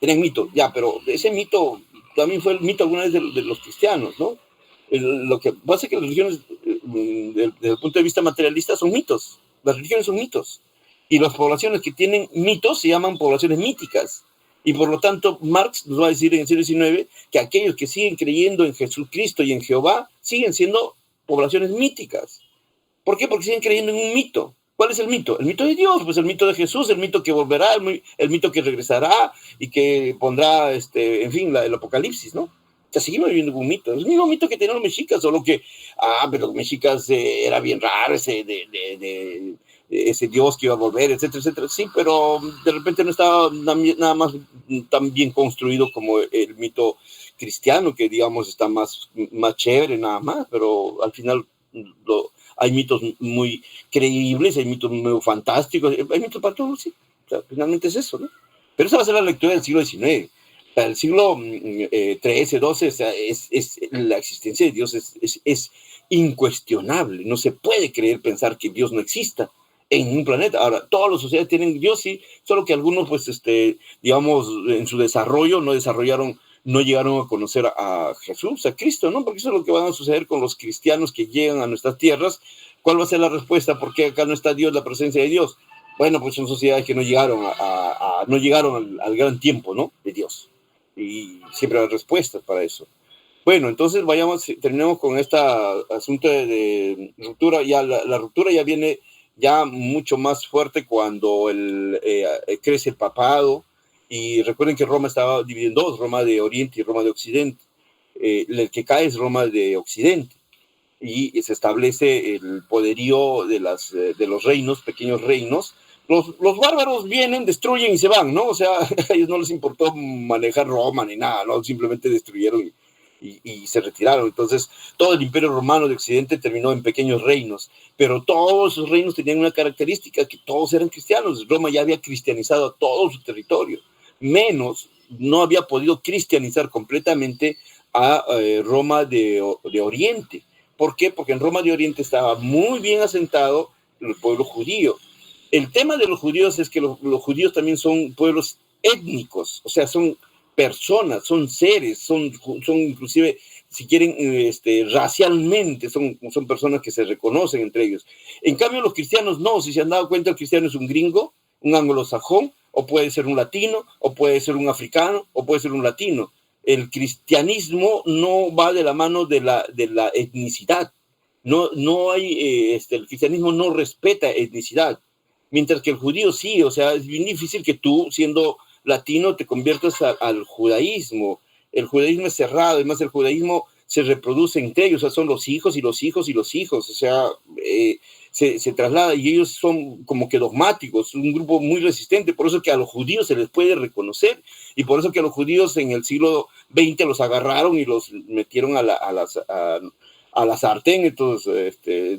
tenían mito. Ya, pero ese mito también fue el mito alguna vez de los cristianos, ¿no? Lo que pasa es que las religiones, desde el punto de vista materialista, son mitos. Las religiones son mitos. Y las poblaciones que tienen mitos se llaman poblaciones míticas. Y por lo tanto, Marx nos va a decir en el siglo XIX que aquellos que siguen creyendo en Jesucristo y en Jehová siguen siendo poblaciones míticas. ¿Por qué? Porque siguen creyendo en un mito. ¿Cuál es el mito? El mito de Dios, pues el mito de Jesús, el mito que volverá, el mito que regresará y que pondrá, en fin, el apocalipsis, ¿no? O sea, seguimos viviendo un mito. Es el mismo mito que tenían los mexicas, solo que, pero los mexicas era bien raro ese Dios que iba a volver, etcétera, etcétera. Sí, pero de repente no estaba nada más tan bien construido como el mito cristiano, que digamos está más chévere nada más, pero al final hay mitos muy creíbles, hay mitos muy fantásticos, hay mitos para todos, sí. O sea, finalmente es eso, ¿no? Pero esa va a ser la lectura del siglo XIX. Para el siglo XIII, XII, o sea, la existencia de Dios es incuestionable. No se puede pensar que Dios no exista en un planeta. Ahora, todas las sociedades tienen Dios, sí, solo que algunos, pues, digamos, en su desarrollo no llegaron a conocer a Jesús, a Cristo, ¿no? Porque eso es lo que va a suceder con los cristianos que llegan a nuestras tierras. ¿Cuál va a ser la respuesta? ¿Por qué acá no está Dios, la presencia de Dios? Bueno, pues son sociedades que no llegaron al gran tiempo, ¿no? De Dios. Y siempre hay respuestas para eso. Bueno, entonces terminemos con este asunto de ruptura. Ya la ruptura ya viene ya mucho más fuerte cuando crece el papado. Y recuerden que Roma estaba dividida en dos, Roma de Oriente y Roma de Occidente. El que cae es Roma de Occidente. Y se establece el poderío de los reinos, pequeños reinos. Los bárbaros vienen, destruyen y se van, ¿no? O sea, a ellos no les importó manejar Roma ni nada, ¿no? Simplemente destruyeron y se retiraron. Entonces, todo el imperio romano de Occidente terminó en pequeños reinos, pero todos esos reinos tenían una característica, que todos eran cristianos. Roma ya había cristianizado a todo su territorio, menos no había podido cristianizar completamente a Roma de Oriente. ¿Por qué? Porque en Roma de Oriente estaba muy bien asentado el pueblo judío. El tema de los judíos es que los judíos también son pueblos étnicos, o sea, son personas, son seres, son inclusive, si quieren, racialmente, son personas que se reconocen entre ellos. En cambio, los cristianos no. Si se han dado cuenta, el cristiano es un gringo, un anglosajón, o puede ser un latino, o puede ser un africano, o puede ser un latino. El cristianismo no va de la mano de la etnicidad. No hay, el cristianismo no respeta etnicidad. Mientras que el judío sí, o sea, es bien difícil que tú, siendo latino, te conviertas al judaísmo. El judaísmo es cerrado, además el judaísmo se reproduce entre ellos, o sea, son los hijos y los hijos y los hijos, o sea, se traslada y ellos son como que dogmáticos, un grupo muy resistente, por eso que a los judíos se les puede reconocer y por eso que a los judíos en el siglo XX los agarraron y los metieron a la sartén estos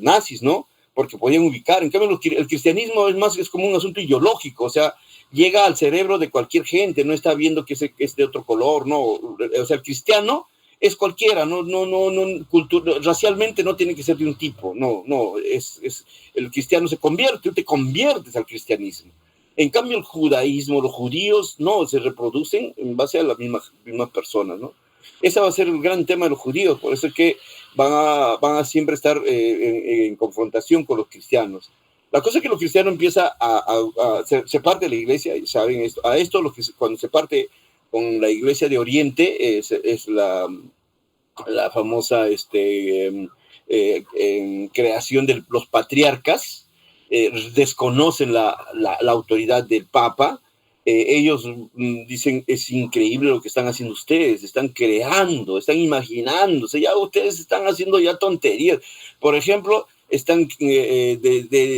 nazis, ¿no? Porque podían ubicar. En cambio, el cristianismo es como un asunto ideológico, o sea, llega al cerebro de cualquier gente, no está viendo que es de otro color, no, o sea, el cristiano es cualquiera, racialmente no tiene que ser de un tipo, el cristiano se convierte, tú te conviertes al cristianismo. En cambio, el judaísmo, los judíos, no, se reproducen en base a las mismas personas, ¿no? Ese va a ser el gran tema de los judíos, por eso es que van a siempre estar en confrontación con los cristianos. La cosa es que los cristianos empiezan se parte de la iglesia, y saben esto. Cuando se parte con la iglesia de Oriente, es la famosa creación de los patriarcas, desconocen la autoridad del Papa. Ellos dicen, es increíble lo que están haciendo ustedes, están creando, están imaginándose, ya ustedes están haciendo ya tonterías. Por ejemplo, están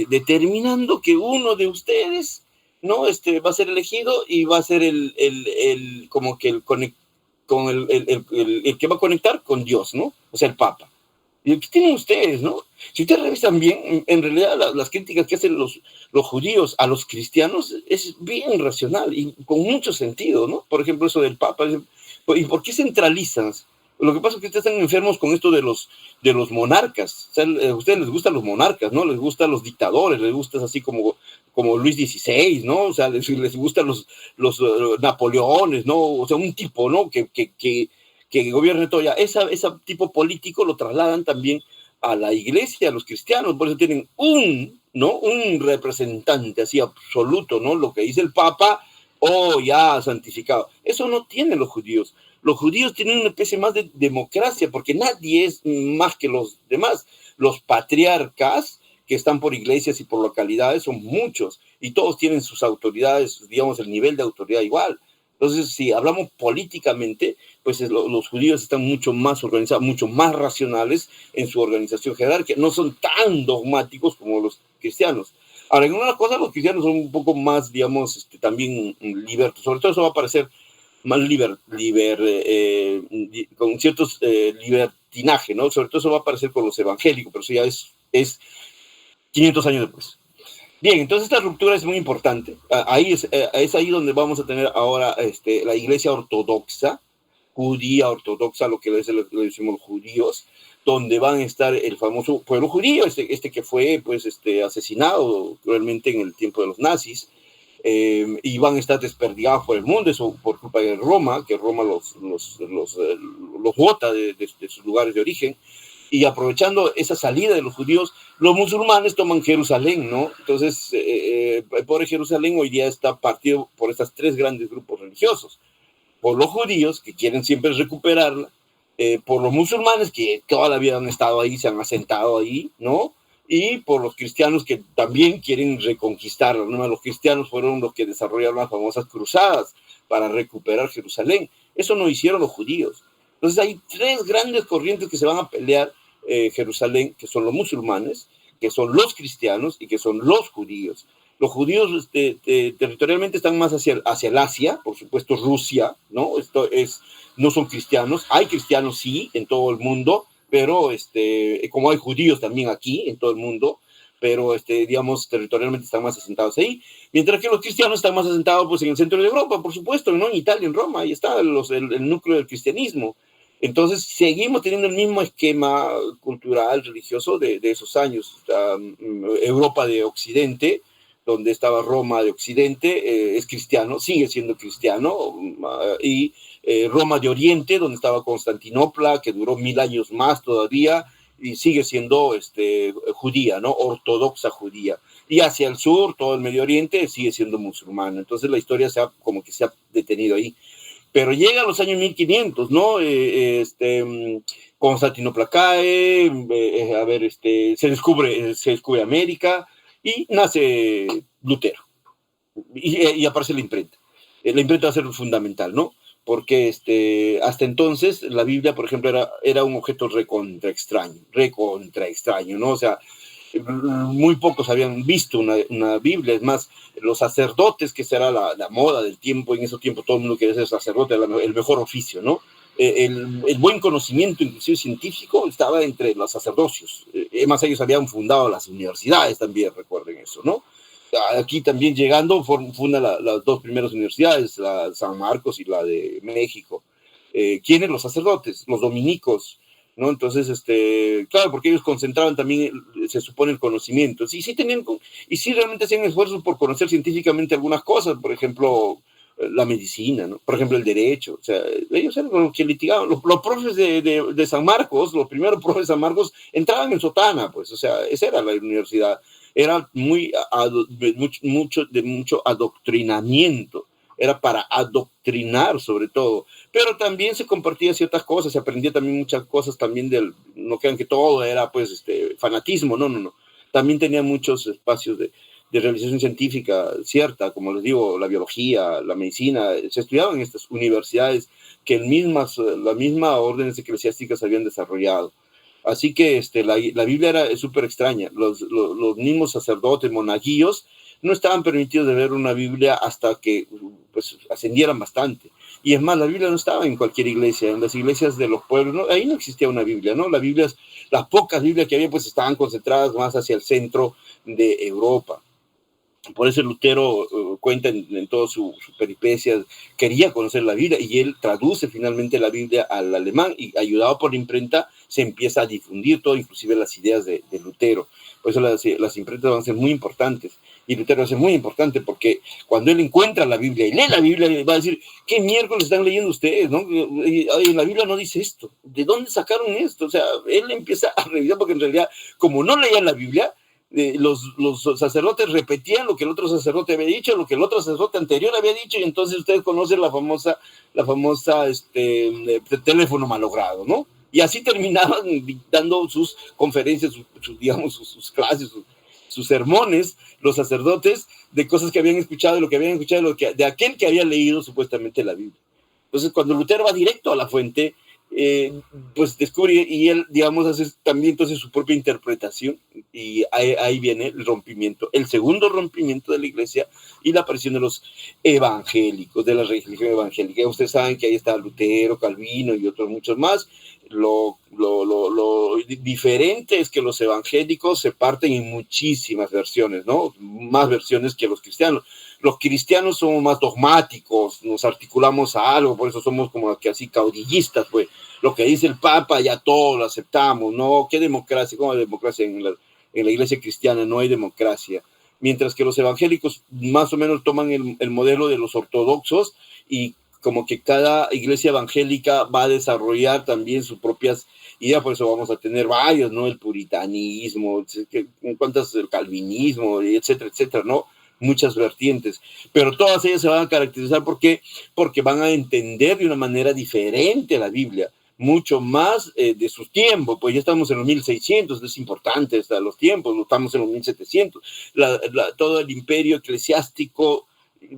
determinando que uno de ustedes, ¿no? Va a ser elegido y va a ser como que el con el que va a conectar con Dios, ¿no? O sea, el Papa. ¿Y qué tienen ustedes, no? Si ustedes revisan bien, en realidad las críticas que hacen los judíos a los cristianos es bien racional y con mucho sentido, ¿no? Por ejemplo, eso del Papa. ¿Y por qué centralizan? Lo que pasa es que ustedes están enfermos con esto de los monarcas. O sea, a ustedes les gustan los monarcas, ¿no? Les gustan los dictadores, les gustan así como Luis XVI, ¿no? O sea, les gustan los Napoleones, ¿no? O sea, un tipo, ¿no? Que gobierne todo ya. Ese tipo político lo trasladan también a la iglesia, a los cristianos, por eso tienen un representante así absoluto, ¿no? Lo que dice el Papa, ya santificado. Eso no tienen los judíos. Los judíos tienen una especie más de democracia, porque nadie es más que los demás. Los patriarcas que están por iglesias y por localidades son muchos, y todos tienen sus autoridades, digamos, el nivel de autoridad igual. Entonces, si hablamos políticamente, pues los judíos están mucho más organizados, mucho más racionales en su organización jerárquica, no son tan dogmáticos como los cristianos. Ahora, en una cosa, los cristianos son un poco más, digamos, también libertos, sobre todo eso va a parecer más con ciertos libertinaje, ¿no? Sobre todo eso va a aparecer con los evangélicos, pero eso ya es 500 años después. Bien, entonces esta ruptura es muy importante. Es ahí donde vamos a tener ahora la iglesia ortodoxa, judía ortodoxa, lo que le decimos judíos, donde van a estar el famoso pueblo judío, que fue pues asesinado cruelmente en el tiempo de los nazis, y van a estar desperdigados por el mundo, eso por culpa de Roma, que Roma los bota de sus lugares de origen. Y aprovechando esa salida de los judíos, los musulmanes toman Jerusalén, ¿no? Entonces, por Jerusalén hoy día está partido por estos tres grandes grupos religiosos. Por los judíos, que quieren siempre recuperarla, por los musulmanes, que toda la vida han estado ahí, se han asentado ahí, ¿no? Y por los cristianos, que también quieren reconquistarla, ¿no? Los cristianos fueron los que desarrollaron las famosas cruzadas para recuperar Jerusalén. Eso no hicieron los judíos. Entonces hay tres grandes corrientes que se van a pelear Jerusalén, que son los musulmanes, que son los cristianos y que son los judíos. Los judíos territorialmente están más hacia el Asia, por supuesto Rusia, ¿no? No son cristianos. Hay cristianos, sí, en todo el mundo, pero como hay judíos también aquí, en todo el mundo, pero digamos, territorialmente están más asentados ahí, mientras que los cristianos están más asentados pues, en el centro de Europa, por supuesto, ¿no? En Italia, en Roma, ahí está el núcleo del cristianismo. Entonces, seguimos teniendo el mismo esquema cultural, religioso de esos años. Europa de Occidente, donde estaba Roma de Occidente, es cristiano, sigue siendo cristiano, y Roma de Oriente, donde estaba Constantinopla, que duró 1000 años más todavía, y sigue siendo judía, ¿no? Ortodoxa judía. Y hacia el sur, todo el Medio Oriente, sigue siendo musulmán. Entonces, la historia como que se ha detenido ahí. Pero llega a los años 1500, ¿no? Constantinopla cae, se descubre América y nace Lutero. Y aparece la imprenta. La imprenta va a ser fundamental, ¿no? Porque hasta entonces la Biblia, por ejemplo, era un objeto recontra extraño, ¿no? O sea, muy pocos habían visto una Biblia. Es más, los sacerdotes, que será la moda del tiempo, en ese tiempo todo el mundo quería ser sacerdote, el mejor oficio, ¿no? El buen conocimiento, inclusive científico, estaba entre los sacerdocios. Además, ellos habían fundado las universidades también, recuerden eso, ¿no? Aquí también llegando, funda las dos primeras universidades, la de San Marcos y la de México. ¿Quiénes? Los sacerdotes, los dominicos, ¿no? Entonces, claro, porque ellos concentraban también, se supone, el conocimiento. Sí realmente hacían esfuerzos por conocer científicamente algunas cosas, por ejemplo, la medicina, ¿no? Por ejemplo, el derecho. O sea, ellos eran los que litigaban. Los profes de San Marcos, los primeros profes de San Marcos, entraban en sotana, pues, o sea, esa era la universidad. Era de mucho adoctrinamiento. Era para adoctrinar, sobre todo. Pero también se compartía ciertas cosas, se aprendía también muchas cosas también no crean que todo era, pues, fanatismo, no. También tenía muchos espacios de realización científica cierta, como les digo, la biología, la medicina. Se estudiaban en estas universidades que las mismas órdenes eclesiásticas habían desarrollado. Así que la Biblia es súper extraña. Los mismos sacerdotes, monaguillos, no estaban permitidos de ver una Biblia hasta que pues, ascendieran bastante. Y es más, la Biblia no estaba en cualquier iglesia, en las iglesias de los pueblos, ¿no? Ahí no existía una Biblia, ¿no? Las pocas Biblias que había, pues estaban concentradas más hacia el centro de Europa. Por eso Lutero cuenta en todas sus peripecias, quería conocer la Biblia, y él traduce finalmente la Biblia al alemán, y ayudado por la imprenta se empieza a difundir todo, inclusive las ideas de Lutero. Por eso las imprentas van a ser muy importantes, y Lutero va a ser muy importante, porque cuando él encuentra la Biblia y lee la Biblia, va a decir, ¿qué miércoles están leyendo ustedes? ¿No? En la Biblia no dice esto, ¿de dónde sacaron esto? O sea, él empieza a revisar, porque en realidad, como no leían la Biblia, los sacerdotes repetían lo que el otro sacerdote había dicho, lo que el otro sacerdote anterior había dicho, y entonces ustedes conocen la famosa teléfono malogrado, ¿no? Y así terminaban dando sus conferencias, sus clases, sus sermones, los sacerdotes, de cosas que habían escuchado, de aquel que había leído supuestamente la Biblia. Entonces, cuando Lutero va directo a la fuente, pues descubre, y él, digamos, hace también entonces su propia interpretación, y ahí viene el rompimiento, el segundo rompimiento de la iglesia, y la aparición de los evangélicos, de la religión evangélica. Ustedes saben que ahí está Lutero, Calvino y otros muchos más. Lo diferente es que los evangélicos se parten en muchísimas versiones, ¿no? Más versiones que los cristianos. Los cristianos somos más dogmáticos, nos articulamos a algo, por eso somos como que así caudillistas, pues. Lo que dice el Papa ya todo lo aceptamos, ¿no? ¿Qué democracia? ¿Cómo hay democracia en la iglesia cristiana? No hay democracia. Mientras que los evangélicos más o menos toman el modelo de los ortodoxos, y como que cada iglesia evangélica va a desarrollar también sus propias ideas, por eso vamos a tener varios, ¿no? El puritanismo, el calvinismo, etcétera, etcétera, ¿no? Muchas vertientes, pero todas ellas se van a caracterizar porque van a entender de una manera diferente la Biblia, mucho más de sus tiempos. Pues ya estamos en los 1600, es importante hasta los tiempos, no estamos en los 1700, todo el imperio eclesiástico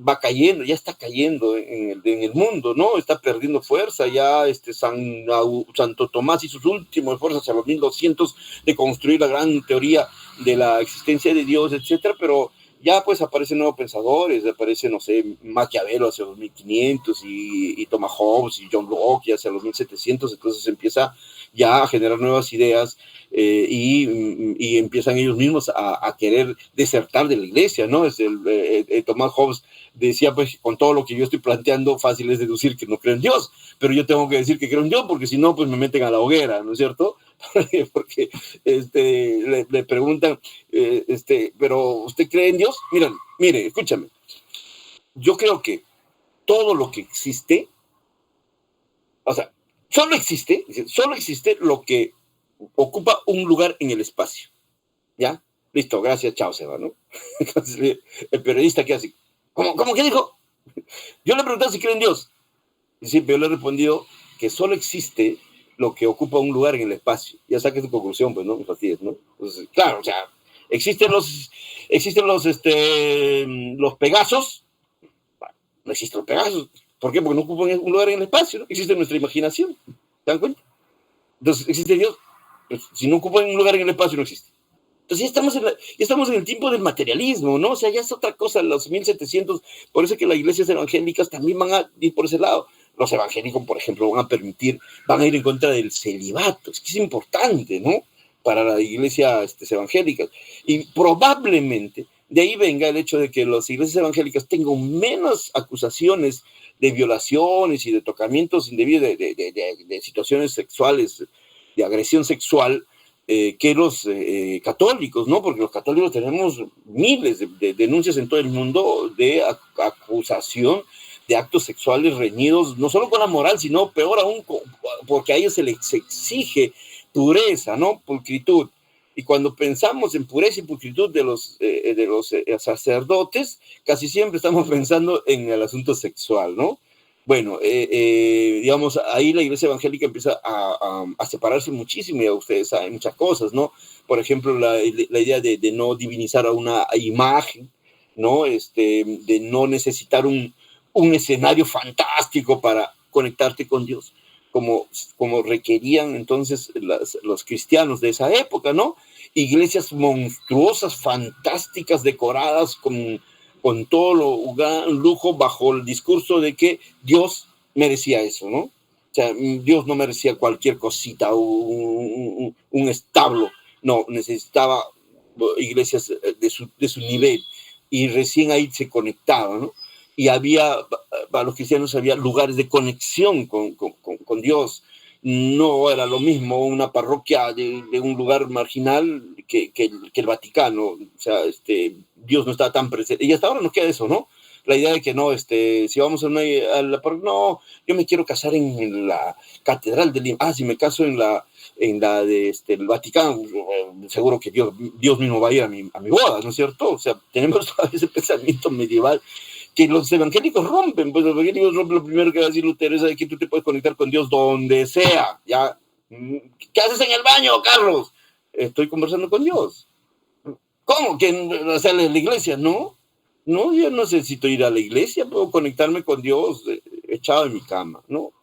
va cayendo, ya está cayendo en el mundo, ¿no? Está perdiendo fuerza, ya Santo Tomás hizo sus últimos esfuerzos hacia los 1200 de construir la gran teoría de la existencia de Dios, etcétera, pero ya pues aparecen nuevos pensadores, aparece, no sé, Maquiavelo hacia los 1500, y Thomas Hobbes y John Locke hacia los 1700, entonces empieza ya a generar nuevas ideas, y empiezan ellos mismos a querer desertar de la iglesia, ¿no? Thomas Hobbes decía, pues, con todo lo que yo estoy planteando, fácil es deducir que no creo en Dios, pero yo tengo que decir que creo en Dios, porque si no, pues me meten a la hoguera, ¿no es cierto? Porque le preguntan, pero ¿usted cree en Dios? Mire, escúchame, yo creo que todo lo que existe, o sea, solo existe lo que ocupa un lugar en el espacio, ¿ya? Listo, gracias, chao, se va, ¿no? Entonces, el periodista queda así, ¿cómo que dijo? Yo le pregunté si cree en Dios, y sí, pero yo le he respondido que solo existe lo que ocupa un lugar en el espacio. Ya saqué su conclusión, pues, ¿no? Me fastidies, ¿no? Entonces, claro, o sea, existen los Pegasos. No existen los Pegasos. ¿Por qué? Porque no ocupan un lugar en el espacio, ¿no? Existe nuestra imaginación. ¿Se dan cuenta? Entonces, ¿existe Dios? Pues, si no ocupan un lugar en el espacio, no existe. Entonces ya estamos en el tiempo del materialismo, ¿no? O sea, ya es otra cosa, los 1700, por eso que las iglesias evangélicas también van a ir por ese lado. Los evangélicos, por ejemplo, van a ir en contra del celibato, es que es importante, ¿no? Para las iglesias evangélicas. Y probablemente de ahí venga el hecho de que las iglesias evangélicas tengan menos acusaciones de violaciones y de tocamientos indebidos, de situaciones sexuales, de agresión sexual, que los católicos, ¿no? Porque los católicos tenemos miles de denuncias en todo el mundo de acusación de actos sexuales reñidos, no solo con la moral, sino peor aún, porque a ellos se les exige pureza, ¿no? Pulcritud. Y cuando pensamos en pureza y pulcritud de los sacerdotes, casi siempre estamos pensando en el asunto sexual, ¿no? Bueno, digamos, ahí la iglesia evangélica empieza a separarse muchísimo, y a ustedes saben muchas cosas, ¿no? Por ejemplo, la idea de no divinizar a una imagen, ¿no? De no necesitar un escenario fantástico para conectarte con Dios, como requerían entonces los cristianos de esa época, ¿no? Iglesias monstruosas, fantásticas, decoradas con todo lo lujo, bajo el discurso de que Dios merecía eso, ¿no? O sea, Dios no merecía cualquier cosita, un establo, no, necesitaba iglesias de su nivel, y recién ahí se conectaba, ¿no? Y para los cristianos había lugares de conexión con Dios. No era lo mismo una parroquia de un lugar marginal que el Vaticano. O sea, Dios no estaba tan presente. Y hasta ahora nos queda eso, ¿no? La idea de que no, si vamos a la parroquia, no, yo me quiero casar en la Catedral de Lima. Si me caso en la de el Vaticano, seguro que Dios mismo va a ir a mi boda, ¿no es cierto? O sea, tenemos ese pensamiento medieval que los evangélicos rompen. Pues los evangélicos rompen. Lo primero que va a decir Lutero es que tú te puedes conectar con Dios donde sea, ¿ya? ¿Qué haces en el baño, Carlos? Estoy conversando con Dios. ¿Cómo? ¿Que sale de la iglesia? No, yo no necesito ir a la iglesia, puedo conectarme con Dios echado en mi cama, ¿no?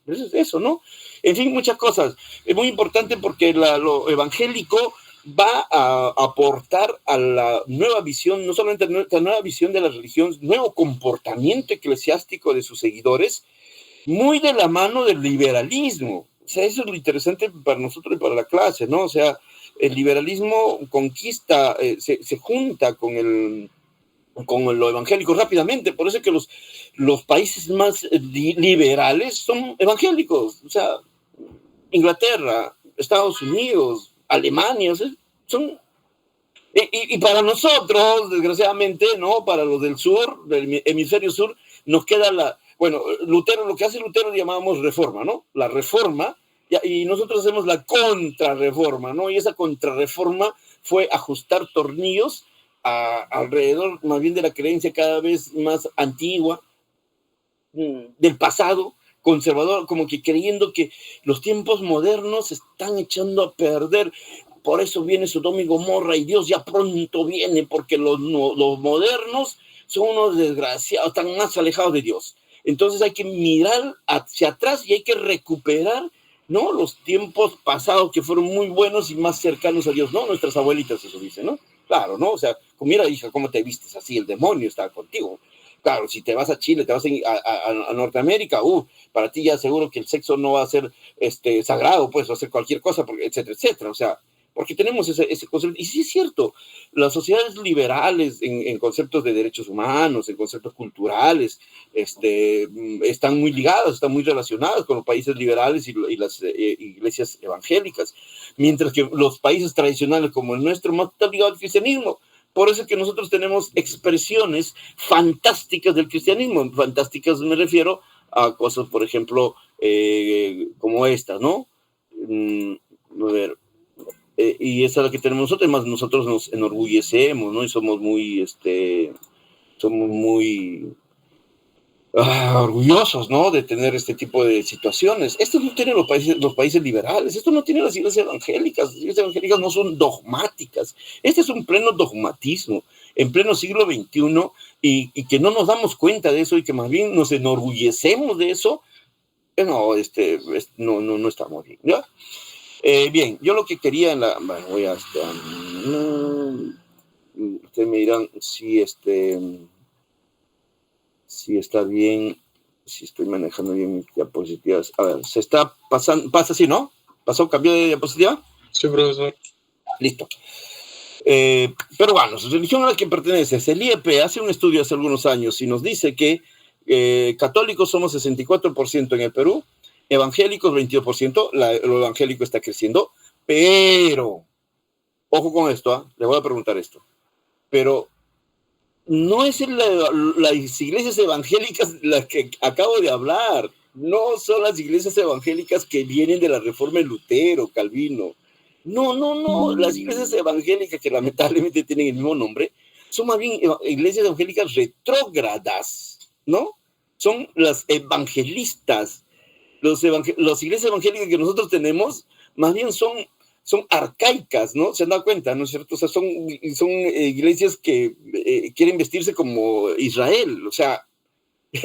Es eso, ¿no? En fin, muchas cosas. Es muy importante porque lo evangélico va a aportar a la nueva visión, no solamente la nueva visión de la religión, nuevo comportamiento eclesiástico de sus seguidores, muy de la mano del liberalismo. O sea, eso es lo interesante para nosotros y para la clase, ¿no? O sea, el liberalismo conquista, se junta con lo evangélico rápidamente. Por eso es que los países más liberales son evangélicos. O sea, Inglaterra, Estados Unidos, Alemania, son... Y para nosotros, desgraciadamente, ¿no? Para los del sur, del hemisferio sur, nos queda Lutero, lo que hace Lutero llamamos reforma, ¿no? La reforma, y nosotros hacemos la contrarreforma, ¿no? Y esa contrarreforma fue ajustar tornillos alrededor más bien de la creencia cada vez más antigua, del pasado, conservador, como que creyendo que los tiempos modernos se están echando a perder. Por eso viene Sodoma y Gomorra, y Dios ya pronto viene, porque los modernos son unos desgraciados, están más alejados de Dios. Entonces hay que mirar hacia atrás y hay que recuperar, ¿no? Los tiempos pasados que fueron muy buenos y más cercanos a Dios, ¿no? Nuestras abuelitas eso dicen, ¿no? Claro, ¿no? O sea, mira, hija, ¿cómo te vistes así? El demonio está contigo. Claro, si te vas a Chile, te vas a Norteamérica, para ti ya seguro que el sexo no va a ser sagrado, pues va a ser cualquier cosa, etcétera, etcétera. O sea, porque tenemos ese concepto. Y sí es cierto, las sociedades liberales en conceptos de derechos humanos, en conceptos culturales, están muy ligadas, están muy relacionadas con los países liberales y las iglesias evangélicas, mientras que los países tradicionales como el nuestro más están ligados al cristianismo. Por eso es que nosotros tenemos expresiones fantásticas del cristianismo. Fantásticas me refiero a cosas, por ejemplo, como estas, ¿no? A ver, y esa es la que tenemos nosotros, más nosotros nos enorgullecemos, ¿no? Y somos muy, orgullosos, ¿no? De tener este tipo de situaciones. Esto no tienen los países liberales, esto no tienen las iglesias evangélicas. Las iglesias evangélicas no son dogmáticas. Este es un pleno dogmatismo, en pleno siglo XXI, y que no nos damos cuenta de eso y que más bien nos enorgullecemos de eso. No estamos bien, ¿ya? Bien, yo lo que quería voy a... ustedes me dirán si está bien, si estoy manejando bien mis diapositivas. A ver, se está pasando, pasa así, ¿no? ¿Pasó, cambió de diapositiva? Sí, profesor. Listo. Peruanos, religión a la que perteneces. El IEP hace un estudio hace algunos años y nos dice que católicos somos 64% en el Perú, evangélicos 22%, lo evangélico está creciendo, pero, ojo con esto, les voy a preguntar esto, pero no es las iglesias evangélicas las que acabo de hablar, no son las iglesias evangélicas que vienen de la reforma de Lutero, Calvino. No, las iglesias evangélicas que lamentablemente tienen el mismo nombre son más bien iglesias evangélicas retrógradas, ¿no? Son las evangelistas. Las iglesias evangélicas que nosotros tenemos más bien son arcaicas, ¿no? ¿Se han dado cuenta, no es cierto? O sea, son iglesias que quieren vestirse como Israel. O sea,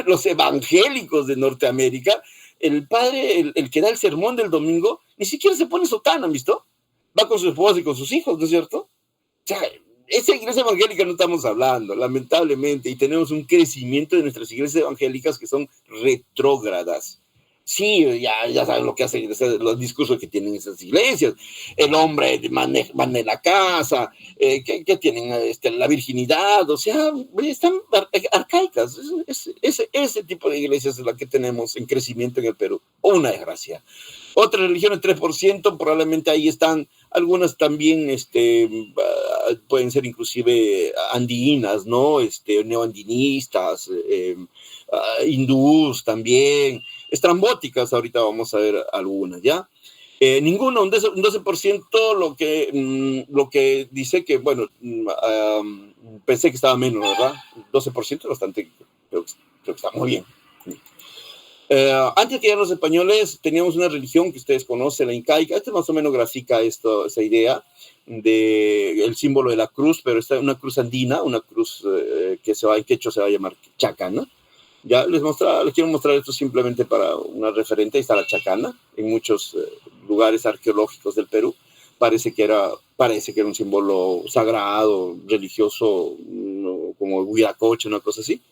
los evangélicos de Norteamérica, el padre, el que da el sermón del domingo, ni siquiera se pone sotana, ¿han visto? Va con su esposa y con sus hijos, ¿no es cierto? O sea, esa iglesia evangélica no estamos hablando, lamentablemente, y tenemos un crecimiento de nuestras iglesias evangélicas que son retrógradas. Sí, ya saben lo que hacen, los discursos que tienen esas iglesias. El hombre manda en la casa, que tienen la virginidad, o sea, están arcaicas. Ese tipo de iglesias es la que tenemos en crecimiento en el Perú. Una desgracia. Otras religiones, 3%, probablemente ahí están, algunas también pueden ser inclusive andinas, ¿no? Neoandinistas, hindús también, estrambóticas, ahorita vamos a ver algunas, ¿ya? Ninguno, un 12%, lo que dice que, bueno, pensé que estaba menos, ¿verdad? 12% bastante, creo que está muy bien. Antes que llegaran los españoles, teníamos una religión que ustedes conocen, la incaica. Más o menos grafica esa idea del símbolo de la cruz, pero esta es una cruz andina, una cruz que en quechua se va a llamar chacana. Ya les quiero mostrar esto simplemente para una referente. Ahí está la chacana, en muchos lugares arqueológicos del Perú. Parece que era un símbolo sagrado, religioso, como Huiracocha, una cosa así.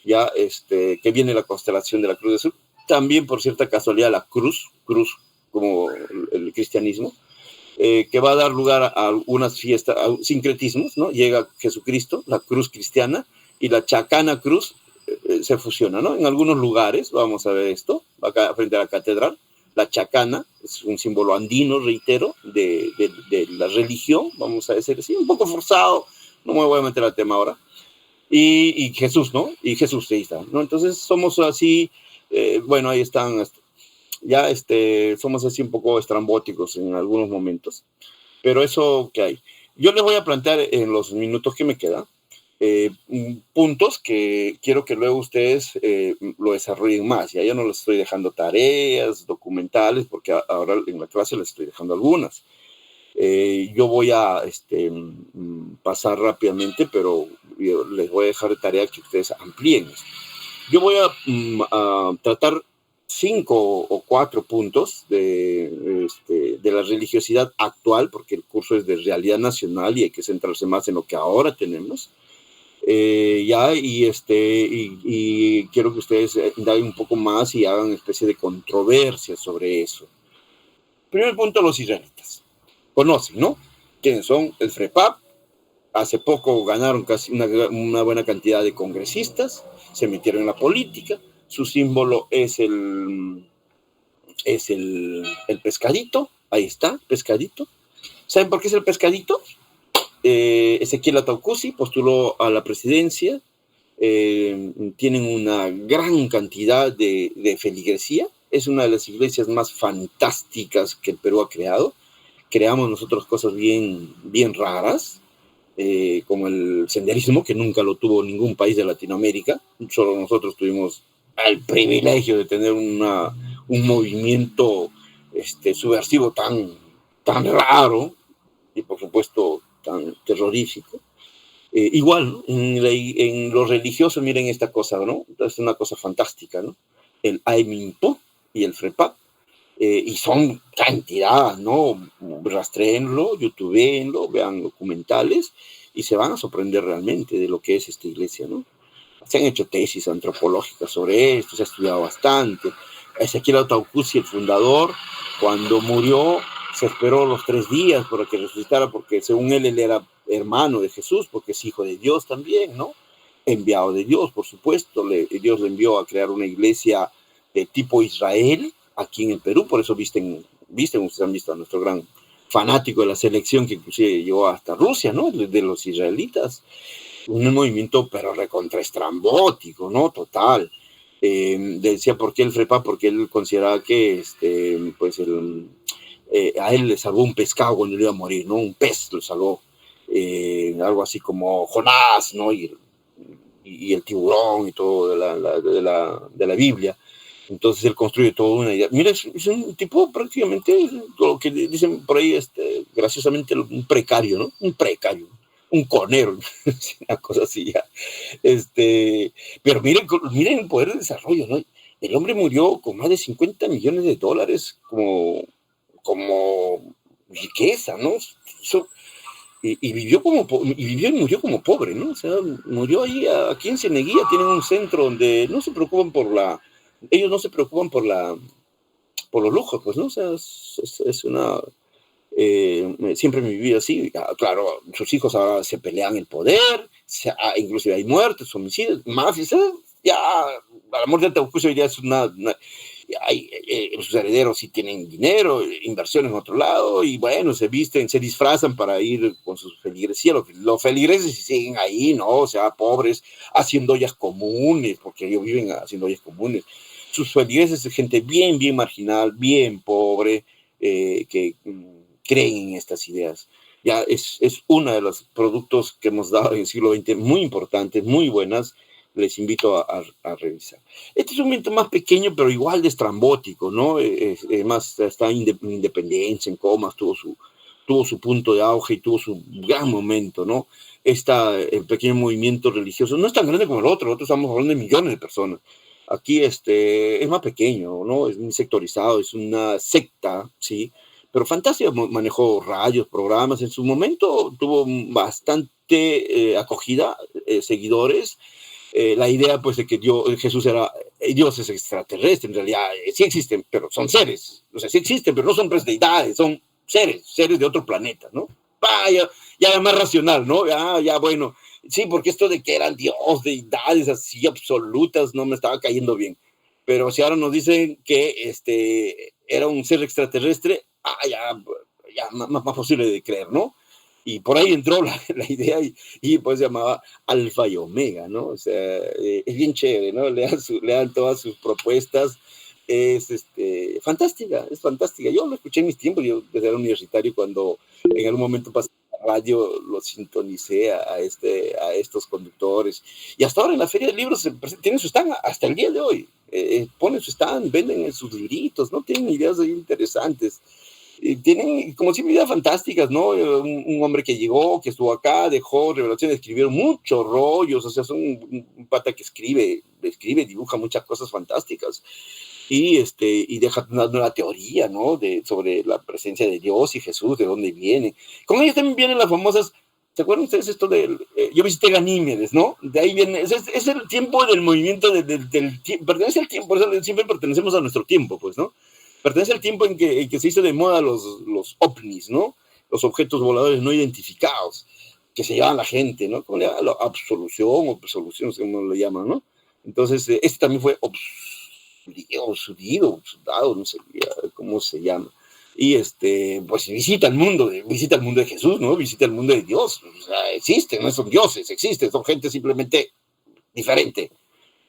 Ya, que viene de la constelación de la Cruz del Sur. También, por cierta casualidad, la cruz como el cristianismo, que va a dar lugar a unas fiestas, a sincretismos, ¿no? Llega Jesucristo, la cruz cristiana, y la chacana cruz se fusiona, ¿no? En algunos lugares, vamos a ver esto, acá frente a la catedral, la chacana es un símbolo andino, reitero, de la religión, vamos a decir así, un poco forzado, no me voy a meter al tema ahora. Y Jesús, ¿no? Y Jesús, ahí está, ¿no? Entonces somos así, bueno, ahí están, ya somos así un poco estrambóticos en algunos momentos, pero eso que hay. Yo les voy a plantear en los minutos que me quedan puntos que quiero que luego ustedes lo desarrollen más. Ya yo no les estoy dejando tareas, documentales, porque ahora en la clase les estoy dejando algunas. Yo voy a pasar rápidamente, pero yo les voy a dejar de tarea que ustedes amplíen esto. Yo voy a tratar 5 o 4 puntos de la religiosidad actual, porque el curso es de realidad nacional y hay que centrarse más en lo que ahora tenemos. Y quiero que ustedes indaguen un poco más y hagan una especie de controversia sobre eso. Primer punto, los israelitas. Conocen, ¿no? ¿Quiénes son? El FREPAP. Hace poco ganaron casi una buena cantidad de congresistas, se metieron en la política. Su símbolo es el pescadito. Ahí está, pescadito. ¿Saben por qué es el pescadito? Ezequiel Ataucusi postuló a la presidencia. Tienen una gran cantidad de feligresía. Es una de las iglesias más fantásticas que el Perú ha creado. Creamos nosotros cosas bien raras, como el senderismo, que nunca lo tuvo ningún país de Latinoamérica. Solo nosotros tuvimos el privilegio de tener un movimiento subversivo tan raro y, por supuesto, tan terrorífico. Igual, ¿no? En lo religioso, miren esta cosa, ¿no? Es una cosa fantástica, ¿no? El Ayminto y el FREPAP. Y son cantidad, ¿no? Rastreenlo, youtubeenlo, vean documentales y se van a sorprender realmente de lo que es esta iglesia, ¿no? Se han hecho tesis antropológicas sobre esto, se ha estudiado bastante. Ezequiel Ataucusi, el fundador, cuando murió, se esperó los 3 días para que resucitara, porque según él era hermano de Jesús, porque es hijo de Dios también, ¿no? Enviado de Dios, por supuesto. Dios le envió a crear una iglesia de tipo Israel, aquí en el Perú, por eso visten, ustedes han visto a nuestro gran fanático de la selección que inclusive llegó hasta Rusia, ¿no? De los israelitas. Un movimiento, pero recontraestrambótico, ¿no? Total. Decía, ¿por qué el FREPAP? Porque él consideraba que, a él le salvó un pescado cuando le iba a morir, ¿no? Un pez lo salvó. Algo así como Jonás, ¿no? Y el tiburón y todo de la Biblia. Entonces él construye toda una idea. Mira, es un tipo prácticamente, lo que dicen por ahí, graciosamente, un precario, ¿no? Un precario, un conero, una cosa así ya. Pero miren el poder de desarrollo, ¿no? El hombre murió con más de $50 millones como riqueza, ¿no? y vivió y murió como pobre, ¿no? O sea, murió ahí, aquí en Cieneguilla tienen un centro donde no se preocupan ellos no se preocupan por los lujos, pues, ¿no? O sea, es una, siempre me viví así, claro, sus hijos ahora se pelean el poder, inclusive hay muertes, homicidios, mafias, ya, la muerte de Taucuso ya es sus herederos sí tienen dinero, inversión en otro lado, y bueno, se visten, se disfrazan para ir con sus feligresías. Los feligreses siguen ahí, ¿no? O sea, pobres, haciendo ollas comunes, porque ellos viven haciendo ollas comunes. Sus feligreses es gente bien, bien marginal, bien pobre, que creen en estas ideas. Ya es uno de los productos que hemos dado en el siglo XX, muy importantes, muy buenas. Les invito a revisar. Este es un movimiento más pequeño, pero igual de estrambótico, ¿no? Más está en Independencia, en Comas, tuvo su punto de auge y tuvo su gran momento, ¿no? El pequeño movimiento religioso no es tan grande como el otro estamos hablando de millones de personas. Aquí es más pequeño, ¿no? Es muy sectorizado, es una secta, ¿sí? Pero Fantasia manejó radios, programas, en su momento tuvo bastante acogida, seguidores. La idea, pues, de que Jesús Dios es extraterrestre, en realidad sí existen, pero son seres, o sea, sí existen, pero no son deidades, son seres de otro planeta, ¿no? Ya más racional, ¿no? Ya, bueno, sí, porque esto de que eran Dios, deidades así absolutas, no me estaba cayendo bien, pero si ahora nos dicen que era un ser extraterrestre, ya más posible de creer, ¿no? Y por ahí entró la idea y pues se llamaba Alfa y Omega, ¿no? O sea, es bien chévere, ¿no? Lean todas sus propuestas, es fantástica, es fantástica. Yo lo escuché en mis tiempos, yo desde era universitario, cuando en algún momento pasé la radio, lo sintonicé a estos conductores. Y hasta ahora en la Feria de Libros tienen su stand hasta el día de hoy. Ponen su stand, venden sus libritos, ¿no? Tienen ideas ahí interesantes. Tienen como siempre ideas fantásticas, ¿no? Un hombre que llegó, que estuvo acá, dejó revelaciones, escribieron muchos rollos, o sea, son un pata que escribe, dibuja muchas cosas fantásticas y deja una nueva teoría, ¿no? Sobre la presencia de Dios y Jesús, de dónde viene. Con ellos también vienen las famosas, ¿se acuerdan ustedes esto yo visité Ganímedes, ¿no? De ahí viene, es el tiempo del movimiento, pertenece al tiempo, por eso siempre pertenecemos a nuestro tiempo, pues, ¿no? Pertenece al tiempo en que se hizo de moda los ovnis, ¿no? Los objetos voladores no identificados, que se llevaban la gente, ¿no? ¿Cómo le llaman? Absolución o presolución, no sé cómo lo llaman, ¿no? Entonces, este también fue obsudado, no sé cómo se llama. Y pues visita el mundo de Jesús, ¿no? Visita el mundo de Dios. O sea, existen, no son dioses, existen, son gente simplemente diferente,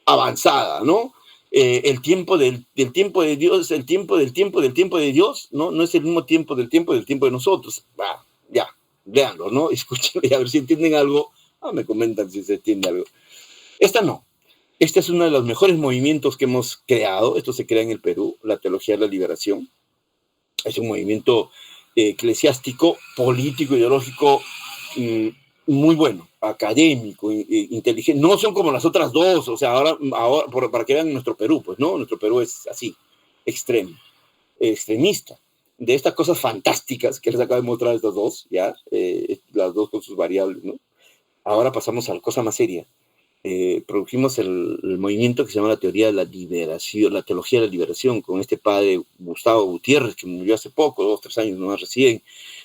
avanzada, ¿no? El tiempo del tiempo de Dios, el tiempo del tiempo de Dios, no es el mismo tiempo de nosotros. Ya, véanlo, ¿no? Escúchenlo y a ver si entienden algo. Me comentan si se entiende algo. Esta no. Este es uno de los mejores movimientos que hemos creado. Esto se crea en el Perú, la Teología de la Liberación. Es un movimiento eclesiástico, político, ideológico, muy bueno, académico, inteligente. No son como las otras dos, o sea, ahora para que vean nuestro Perú, pues, ¿no? Nuestro Perú es así, extremista. De estas cosas fantásticas que les acabo de mostrar estas dos, ya, las dos con sus variables, ¿no? Ahora pasamos a la cosa más seria. Produjimos el movimiento que se llama la teoría de la liberación, la teología de la liberación, con este padre Gustavo Gutiérrez, que murió hace poco, 2 o 3 años nomás recién,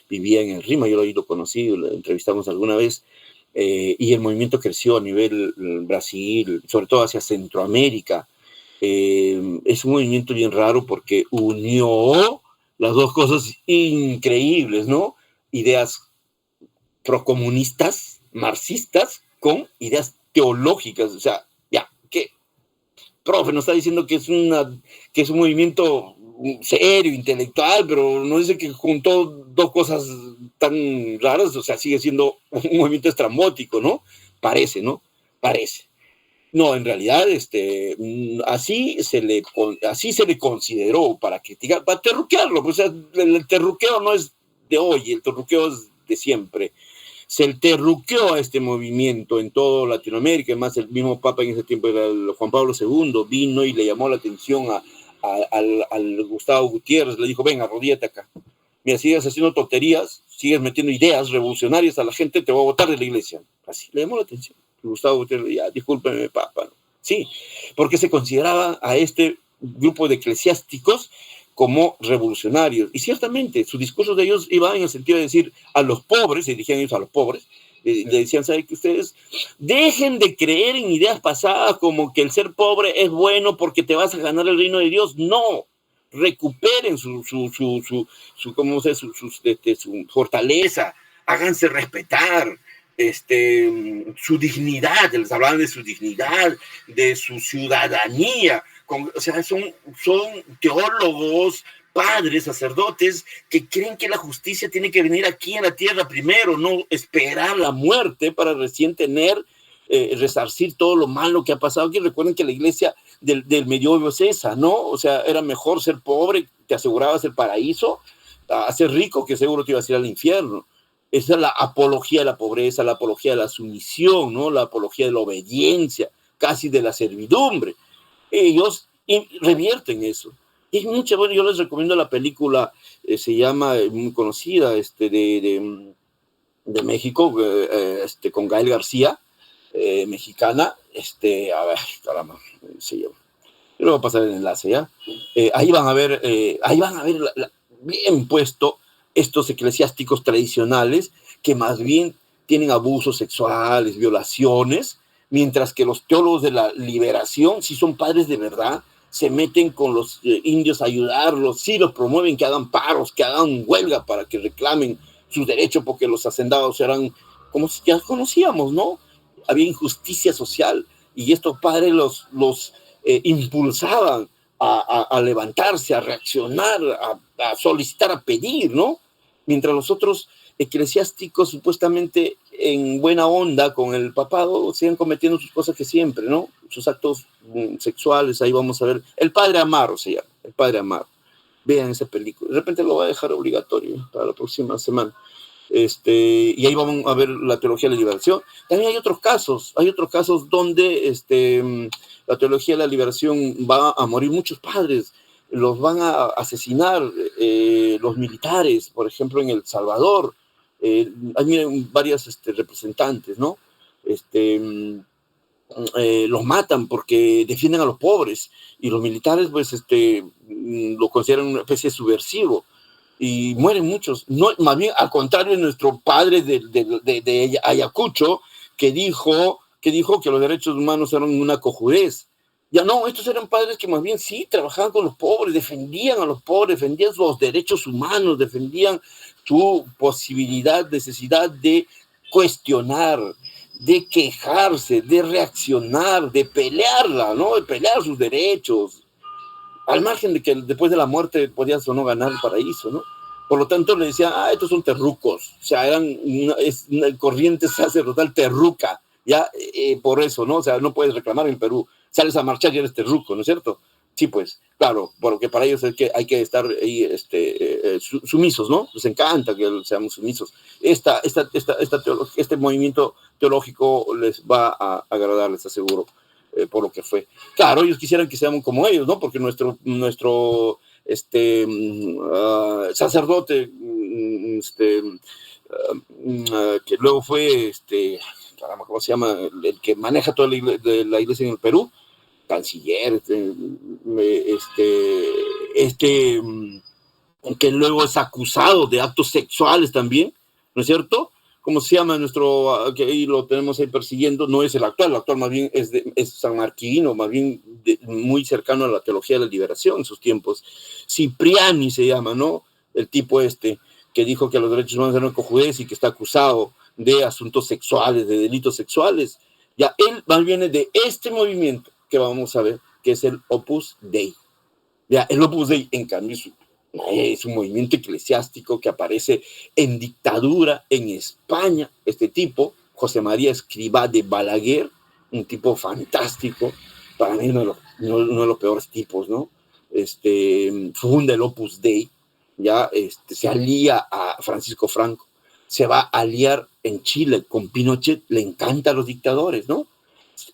vivía en el Rima, yo lo conocí, lo entrevistamos alguna vez, y el movimiento creció a nivel Brasil, sobre todo hacia Centroamérica. Es un movimiento bien raro porque unió las dos cosas increíbles, ¿no? Ideas procomunistas, marxistas, con ideas teológicas. O sea, ¿qué? Profe, nos está diciendo que es un movimiento serio, intelectual, pero no dice que juntó dos cosas tan raras. O sea, sigue siendo un movimiento estrambótico, ¿no? Parece, ¿no? Parece. No, en realidad, así se le consideró para terruquearlo. Pues, o sea, el terruqueo no es de hoy, el terruqueo es de siempre. Se terruqueó a este movimiento en toda Latinoamérica. Además, el mismo Papa en ese tiempo era Juan Pablo II, vino y le llamó la atención al Gustavo Gutiérrez, le dijo, venga, arrodíllate acá. mira, sigues haciendo tonterías, sigues metiendo ideas revolucionarias a la gente, te voy a botar de la iglesia. Así le llamó la atención. Gustavo Gutiérrez, ya, discúlpeme, papa. Sí, porque se consideraba a este grupo de eclesiásticos como revolucionarios. Y ciertamente, sus discursos de ellos iban en el sentido de decir a los pobres, se dirigían ellos a los pobres, le decían, ¿saben que ustedes dejen de creer en ideas pasadas como que el ser pobre es bueno porque te vas a ganar el reino de Dios? No, recuperen su fortaleza, háganse respetar, su dignidad, les hablaban de su dignidad, de su ciudadanía, o sea, son teólogos, padres, sacerdotes, que creen que la justicia tiene que venir aquí en la tierra primero, no esperar la muerte para recién tener, resarcir todo lo malo que ha pasado aquí. Recuerden que la iglesia del medioevo es esa, ¿no? O sea, era mejor ser pobre, te asegurabas el paraíso, a ser rico, que seguro te ibas a ir al infierno. Esa es la apología de la pobreza, la apología de la sumisión, ¿no? La apología de la obediencia, casi de la servidumbre. Ellos revierten eso. Y mucho, bueno, yo les recomiendo la película, se llama, muy conocida, de México, con Gael García, mexicana, a ver, caramba, sí, yo le voy a pasar el enlace, ¿ya? Ahí van a ver bien puesto estos eclesiásticos tradicionales que más bien tienen abusos sexuales, violaciones, mientras que los teólogos de la liberación, si son padres de verdad, se meten con los indios a ayudarlos, sí los promueven, que hagan paros, que hagan huelga para que reclamen sus derechos, porque los hacendados eran, como ya conocíamos, ¿no? Había injusticia social y estos padres los impulsaban a levantarse, a reaccionar, a solicitar, a pedir, ¿no? Mientras los otros eclesiásticos supuestamente en buena onda con el papado siguen cometiendo sus cosas que siempre, ¿no? Sus actos sexuales, ahí vamos a ver. El Padre Amaro se llama, El Padre Amaro. Vean esa película. De repente lo voy a dejar obligatorio para la próxima semana. Y ahí vamos a ver la teología de la liberación. También hay otros casos donde la teología de la liberación va a morir muchos padres, los van a asesinar los militares, por ejemplo, en El Salvador. Hay varias representantes, ¿no? Los matan porque defienden a los pobres y los militares, pues, lo consideran una especie de subversivo. Y mueren muchos. No, más bien, al contrario, nuestro padre de Ayacucho, que dijo que los derechos humanos eran una cojudez. Ya no, estos eran padres que más bien sí trabajaban con los pobres, defendían a los pobres, defendían los derechos humanos, defendían su necesidad de cuestionar, de quejarse, de reaccionar, de pelearla, ¿no? De pelear sus derechos, al margen de que después de la muerte podías o no ganar el paraíso, ¿no? Por lo tanto, le decían, estos son terrucos, o sea, eran una corriente sacerdotal terruca, ya, por eso, ¿no? O sea, no puedes reclamar en Perú, sales a marchar y eres terruco, ¿no es cierto? Sí, pues, claro, porque para ellos es que hay que estar ahí sumisos, ¿no? Les encanta que seamos sumisos. Este movimiento teológico les va a agradar, les aseguro. Por lo que fue. Claro, ellos quisieran que seamos como ellos, ¿no? Porque nuestro sacerdote, que luego fue, caramba, ¿cómo se llama? El que maneja toda la iglesia en el Perú, canciller, que luego es acusado de actos sexuales también, ¿no es cierto? ¿Cómo se llama que ahí lo tenemos ahí persiguiendo? No es el actual más bien es sanmarquino, más bien muy cercano a la teología de la liberación en sus tiempos. Cipriani se llama, ¿no? El tipo que dijo que los derechos humanos eran cojudez y que está acusado de asuntos sexuales, de delitos sexuales. Ya él más viene de este movimiento que vamos a ver, que es el Opus Dei. Ya, el Opus Dei, en cambio, es un movimiento eclesiástico que aparece en dictadura en España. Este tipo, José María Escrivá de Balaguer, un tipo fantástico, para mí uno de los peores tipos, ¿no? Funda el Opus Dei, ya, se alía a Francisco Franco, se va a aliar en Chile con Pinochet, le encantan los dictadores, ¿no?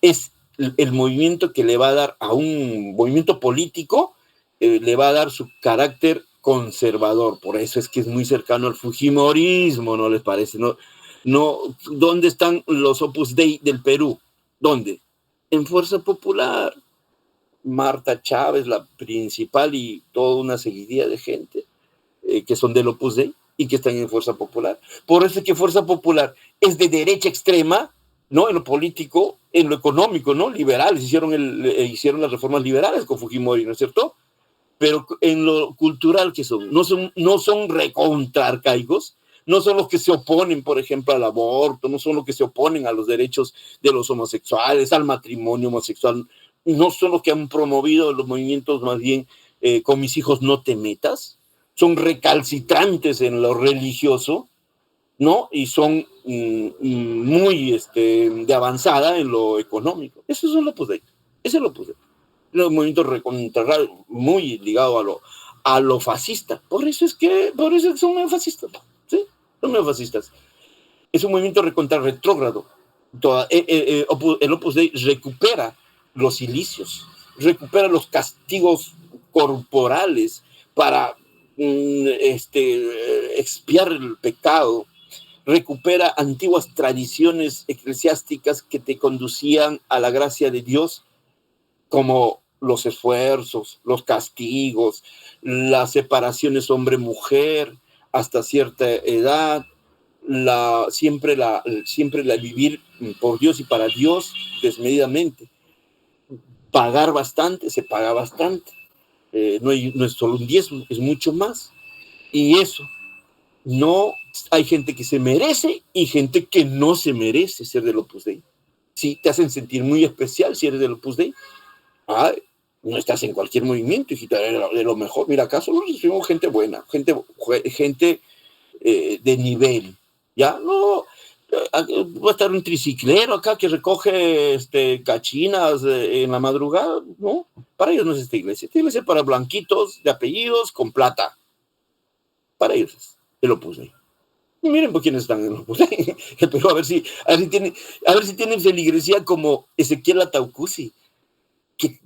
Es el movimiento que le va a dar a un movimiento político, le va a dar su carácter conservador, por eso es que es muy cercano al fujimorismo, ¿no les parece? ¿Dónde están los Opus Dei del Perú? ¿Dónde? En Fuerza Popular. Marta Chávez, la principal, y toda una seguidilla de gente que son del Opus Dei y que están en Fuerza Popular. Por eso es que Fuerza Popular es de derecha extrema, ¿no? En lo político, en lo económico, ¿no? Liberales, hicieron las reformas liberales con Fujimori, ¿no es cierto? Pero en lo cultural, ¿qué son? No son recontra-arcaicos, no son los que se oponen, por ejemplo, al aborto, no son los que se oponen a los derechos de los homosexuales, al matrimonio homosexual, no son los que han promovido los movimientos más bien con mis hijos no te metas, son recalcitrantes en lo religioso, ¿no? Y son muy de avanzada en lo económico. Eso es lo Opus Dei. Ese es lo Opus Dei. Los movimientos muy ligados a lo fascista. Por eso es que son neofascistas. ¿Sí? Son neofascistas. Es un movimiento retrógrado. El Opus Dei recupera los cilicios, recupera los castigos corporales para expiar el pecado, recupera antiguas tradiciones eclesiásticas que te conducían a la gracia de Dios, como los esfuerzos, los castigos, las separaciones hombre-mujer hasta cierta edad, siempre la vivir por Dios y para Dios desmedidamente. Pagar bastante, se paga bastante. No es solo un diezmo, es mucho más. Y eso, no hay gente que se merece y gente que no se merece ser del Opus Dei. Sí, te hacen sentir muy especial si eres del Opus Dei. No estás en cualquier movimiento, hijita, de lo mejor. Mira, acá solo recibimos gente buena, gente de nivel. Ya, no, va a estar un triciclero acá que recoge cachinas en la madrugada. No, para ellos no es esta iglesia. Esta iglesia es para blanquitos de apellidos con plata. Para ellos es el Opus Dei. Y miren por quiénes están en el Opus Dei. Pero a ver si tienen feligresía como Ezequiel Ataucusi, que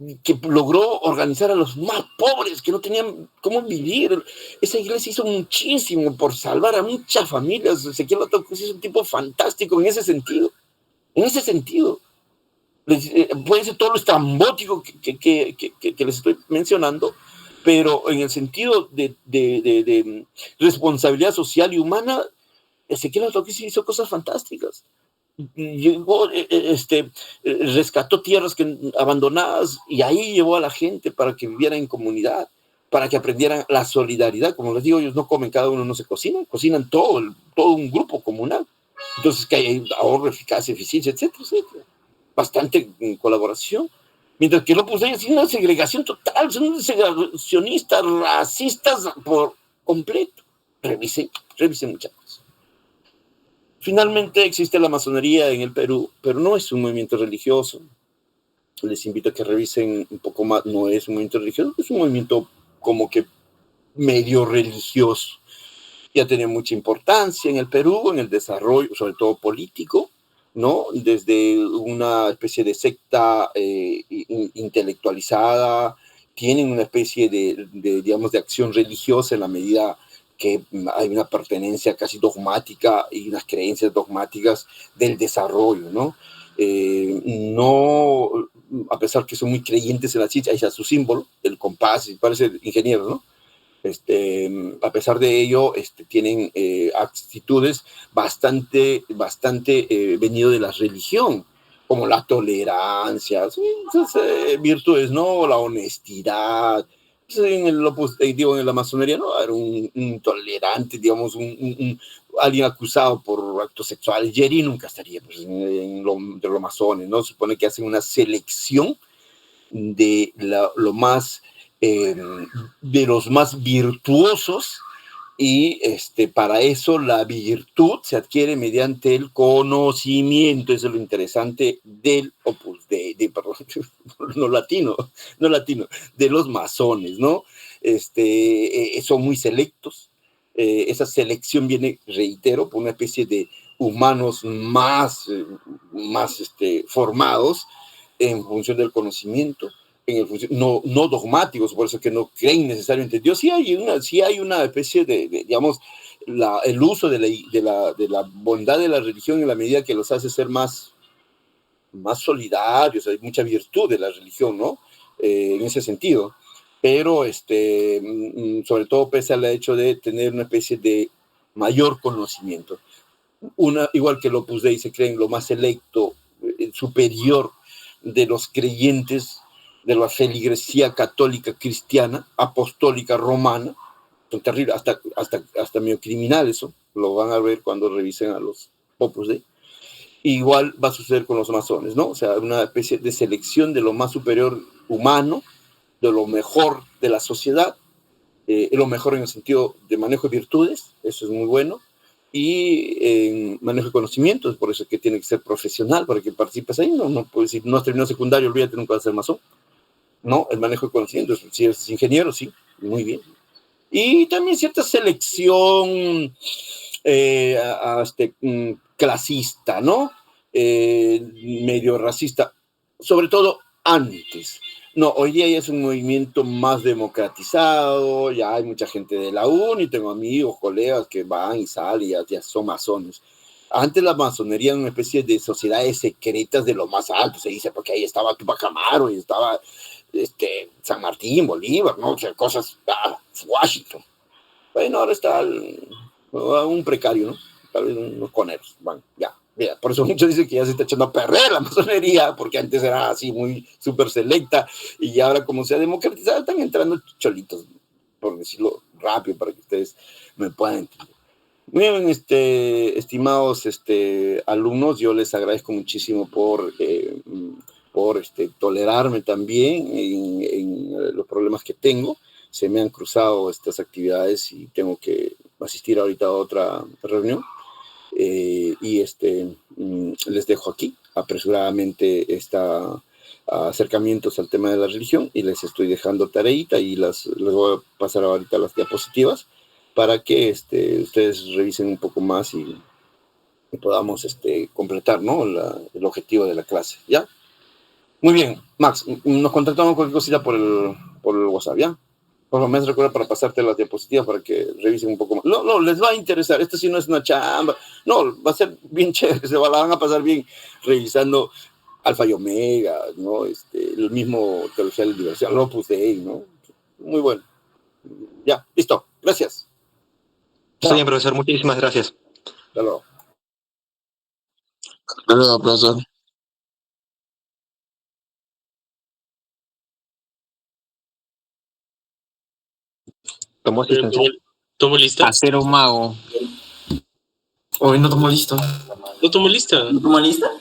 logró organizar a los más pobres, que no tenían cómo vivir. Esa iglesia hizo muchísimo por salvar a muchas familias. Ezequiel Ataucusi es un tipo fantástico en ese sentido. Puede ser todo lo estrambótico que les estoy mencionando, pero en el sentido de responsabilidad social y humana, Ezequiel Ataucusi hizo cosas fantásticas. Llegó, rescató tierras abandonadas y ahí llevó a la gente para que viviera en comunidad, para que aprendieran la solidaridad. Como les digo, ellos no comen, cada uno no se cocinan todo un grupo comunal. Entonces que hay ahorro, eficacia, eficiencia, etcétera. Bastante colaboración. Mientras que el Opus Dei es una segregación total, son segregacionistas, racistas por completo. Revisen muchas cosas. Finalmente existe la masonería en el Perú, pero no es un movimiento religioso. Les invito a que revisen un poco más. No es un movimiento religioso, es un movimiento como que medio religioso. Ya tiene mucha importancia en el Perú, en el desarrollo, sobre todo político, ¿no? Desde una especie de secta intelectualizada, tienen una especie de acción religiosa en la medida que hay una pertenencia casi dogmática y unas creencias dogmáticas del desarrollo, ¿no? No, a pesar que son muy creyentes en la ciencia, ahí está su símbolo, el compás, parece ingeniero, ¿no? A pesar de ello, tienen actitudes bastante venido de la religión, como la tolerancia, esas virtudes, ¿no? La honestidad. En la masonería no era un intolerante, digamos, alguien acusado por actos sexuales. Jerry nunca estaría pues, de los masones, ¿no? Supone que hacen una selección de de los más virtuosos, y para eso la virtud se adquiere mediante el conocimiento. Eso es lo interesante del Opus Dei, no latino, de los masones, ¿no? Son muy selectos. Esa selección viene, reitero, por una especie de humanos más formados en función del conocimiento. no dogmáticos, por eso que no creen necesariamente en Dios. Sí hay una especie de digamos, el uso de la bondad de la religión en la medida que los hace ser más solidarios. Hay mucha virtud de la religión, ¿no? En ese sentido. Pero sobre todo pese al hecho de tener una especie de mayor conocimiento. Igual que el Opus Dei se cree en lo más selecto, superior de los creyentes de la feligresía católica cristiana, apostólica romana. Son terribles, hasta medio criminal eso, lo van a ver cuando revisen a los Opus Dei. Igual va a suceder con los masones, ¿no? O sea, una especie de selección de lo más superior humano, de lo mejor de la sociedad, lo mejor en el sentido de manejo de virtudes, eso es muy bueno, y en manejo de conocimientos, por eso es que tiene que ser profesional para que participes ahí. No puedes decir, no has terminado secundario, olvídate, nunca vas a ser masón. No, el manejo de conocimientos, si eres ingeniero, sí, muy bien. Y también cierta selección clasista, ¿no? Medio racista, sobre todo antes. No, hoy día ya es un movimiento más democratizado, ya hay mucha gente de la uni, tengo amigos, colegas que van y salen, ya son masones. Antes la masonería era una especie de sociedades secretas de lo más alto, se dice, porque ahí estaba Tupac Amaru y estaba San Martín, Bolívar, ¿no? O sea, cosas, Washington. Bueno, ahora está un precario, ¿no? Tal vez unos coneros, van, ya. Mira, por eso muchos dicen que ya se está echando a perder la masonería, porque antes era así muy súper selecta, y ahora como se ha democratizado, están entrando cholitos, por decirlo rápido, para que ustedes me puedan entender. Muy bien, estimados alumnos, yo les agradezco muchísimo por tolerarme también en los problemas que tengo. Se me han cruzado estas actividades y tengo que asistir ahorita a otra reunión. Les dejo aquí apresuradamente acercamientos al tema de la religión, y les estoy dejando tareita y les voy a pasar ahorita las diapositivas para que ustedes revisen un poco más y podamos completar, ¿no? el objetivo de la clase, ¿ya? Muy bien, Max, nos contactamos cualquier cosita por el WhatsApp, ¿ya? Por lo menos recuerda para pasarte las diapositivas para que revisen un poco más. No, les va a interesar. Esto sí no es una chamba. No, va a ser bien chévere. La van a pasar bien revisando Alfa y Omega, ¿no? El mismo Teología de la Liberación, Opus Dei, ¿no? Muy bueno. Ya, listo. Gracias. Está bien, profesor. Muchísimas gracias. Hasta luego. Hasta luego, profesor. ¿Tomó asistencia? ¿Tomó lista? Acero mago. Hoy no tomo lista. ¿No tomó lista? ¿No tomo lista?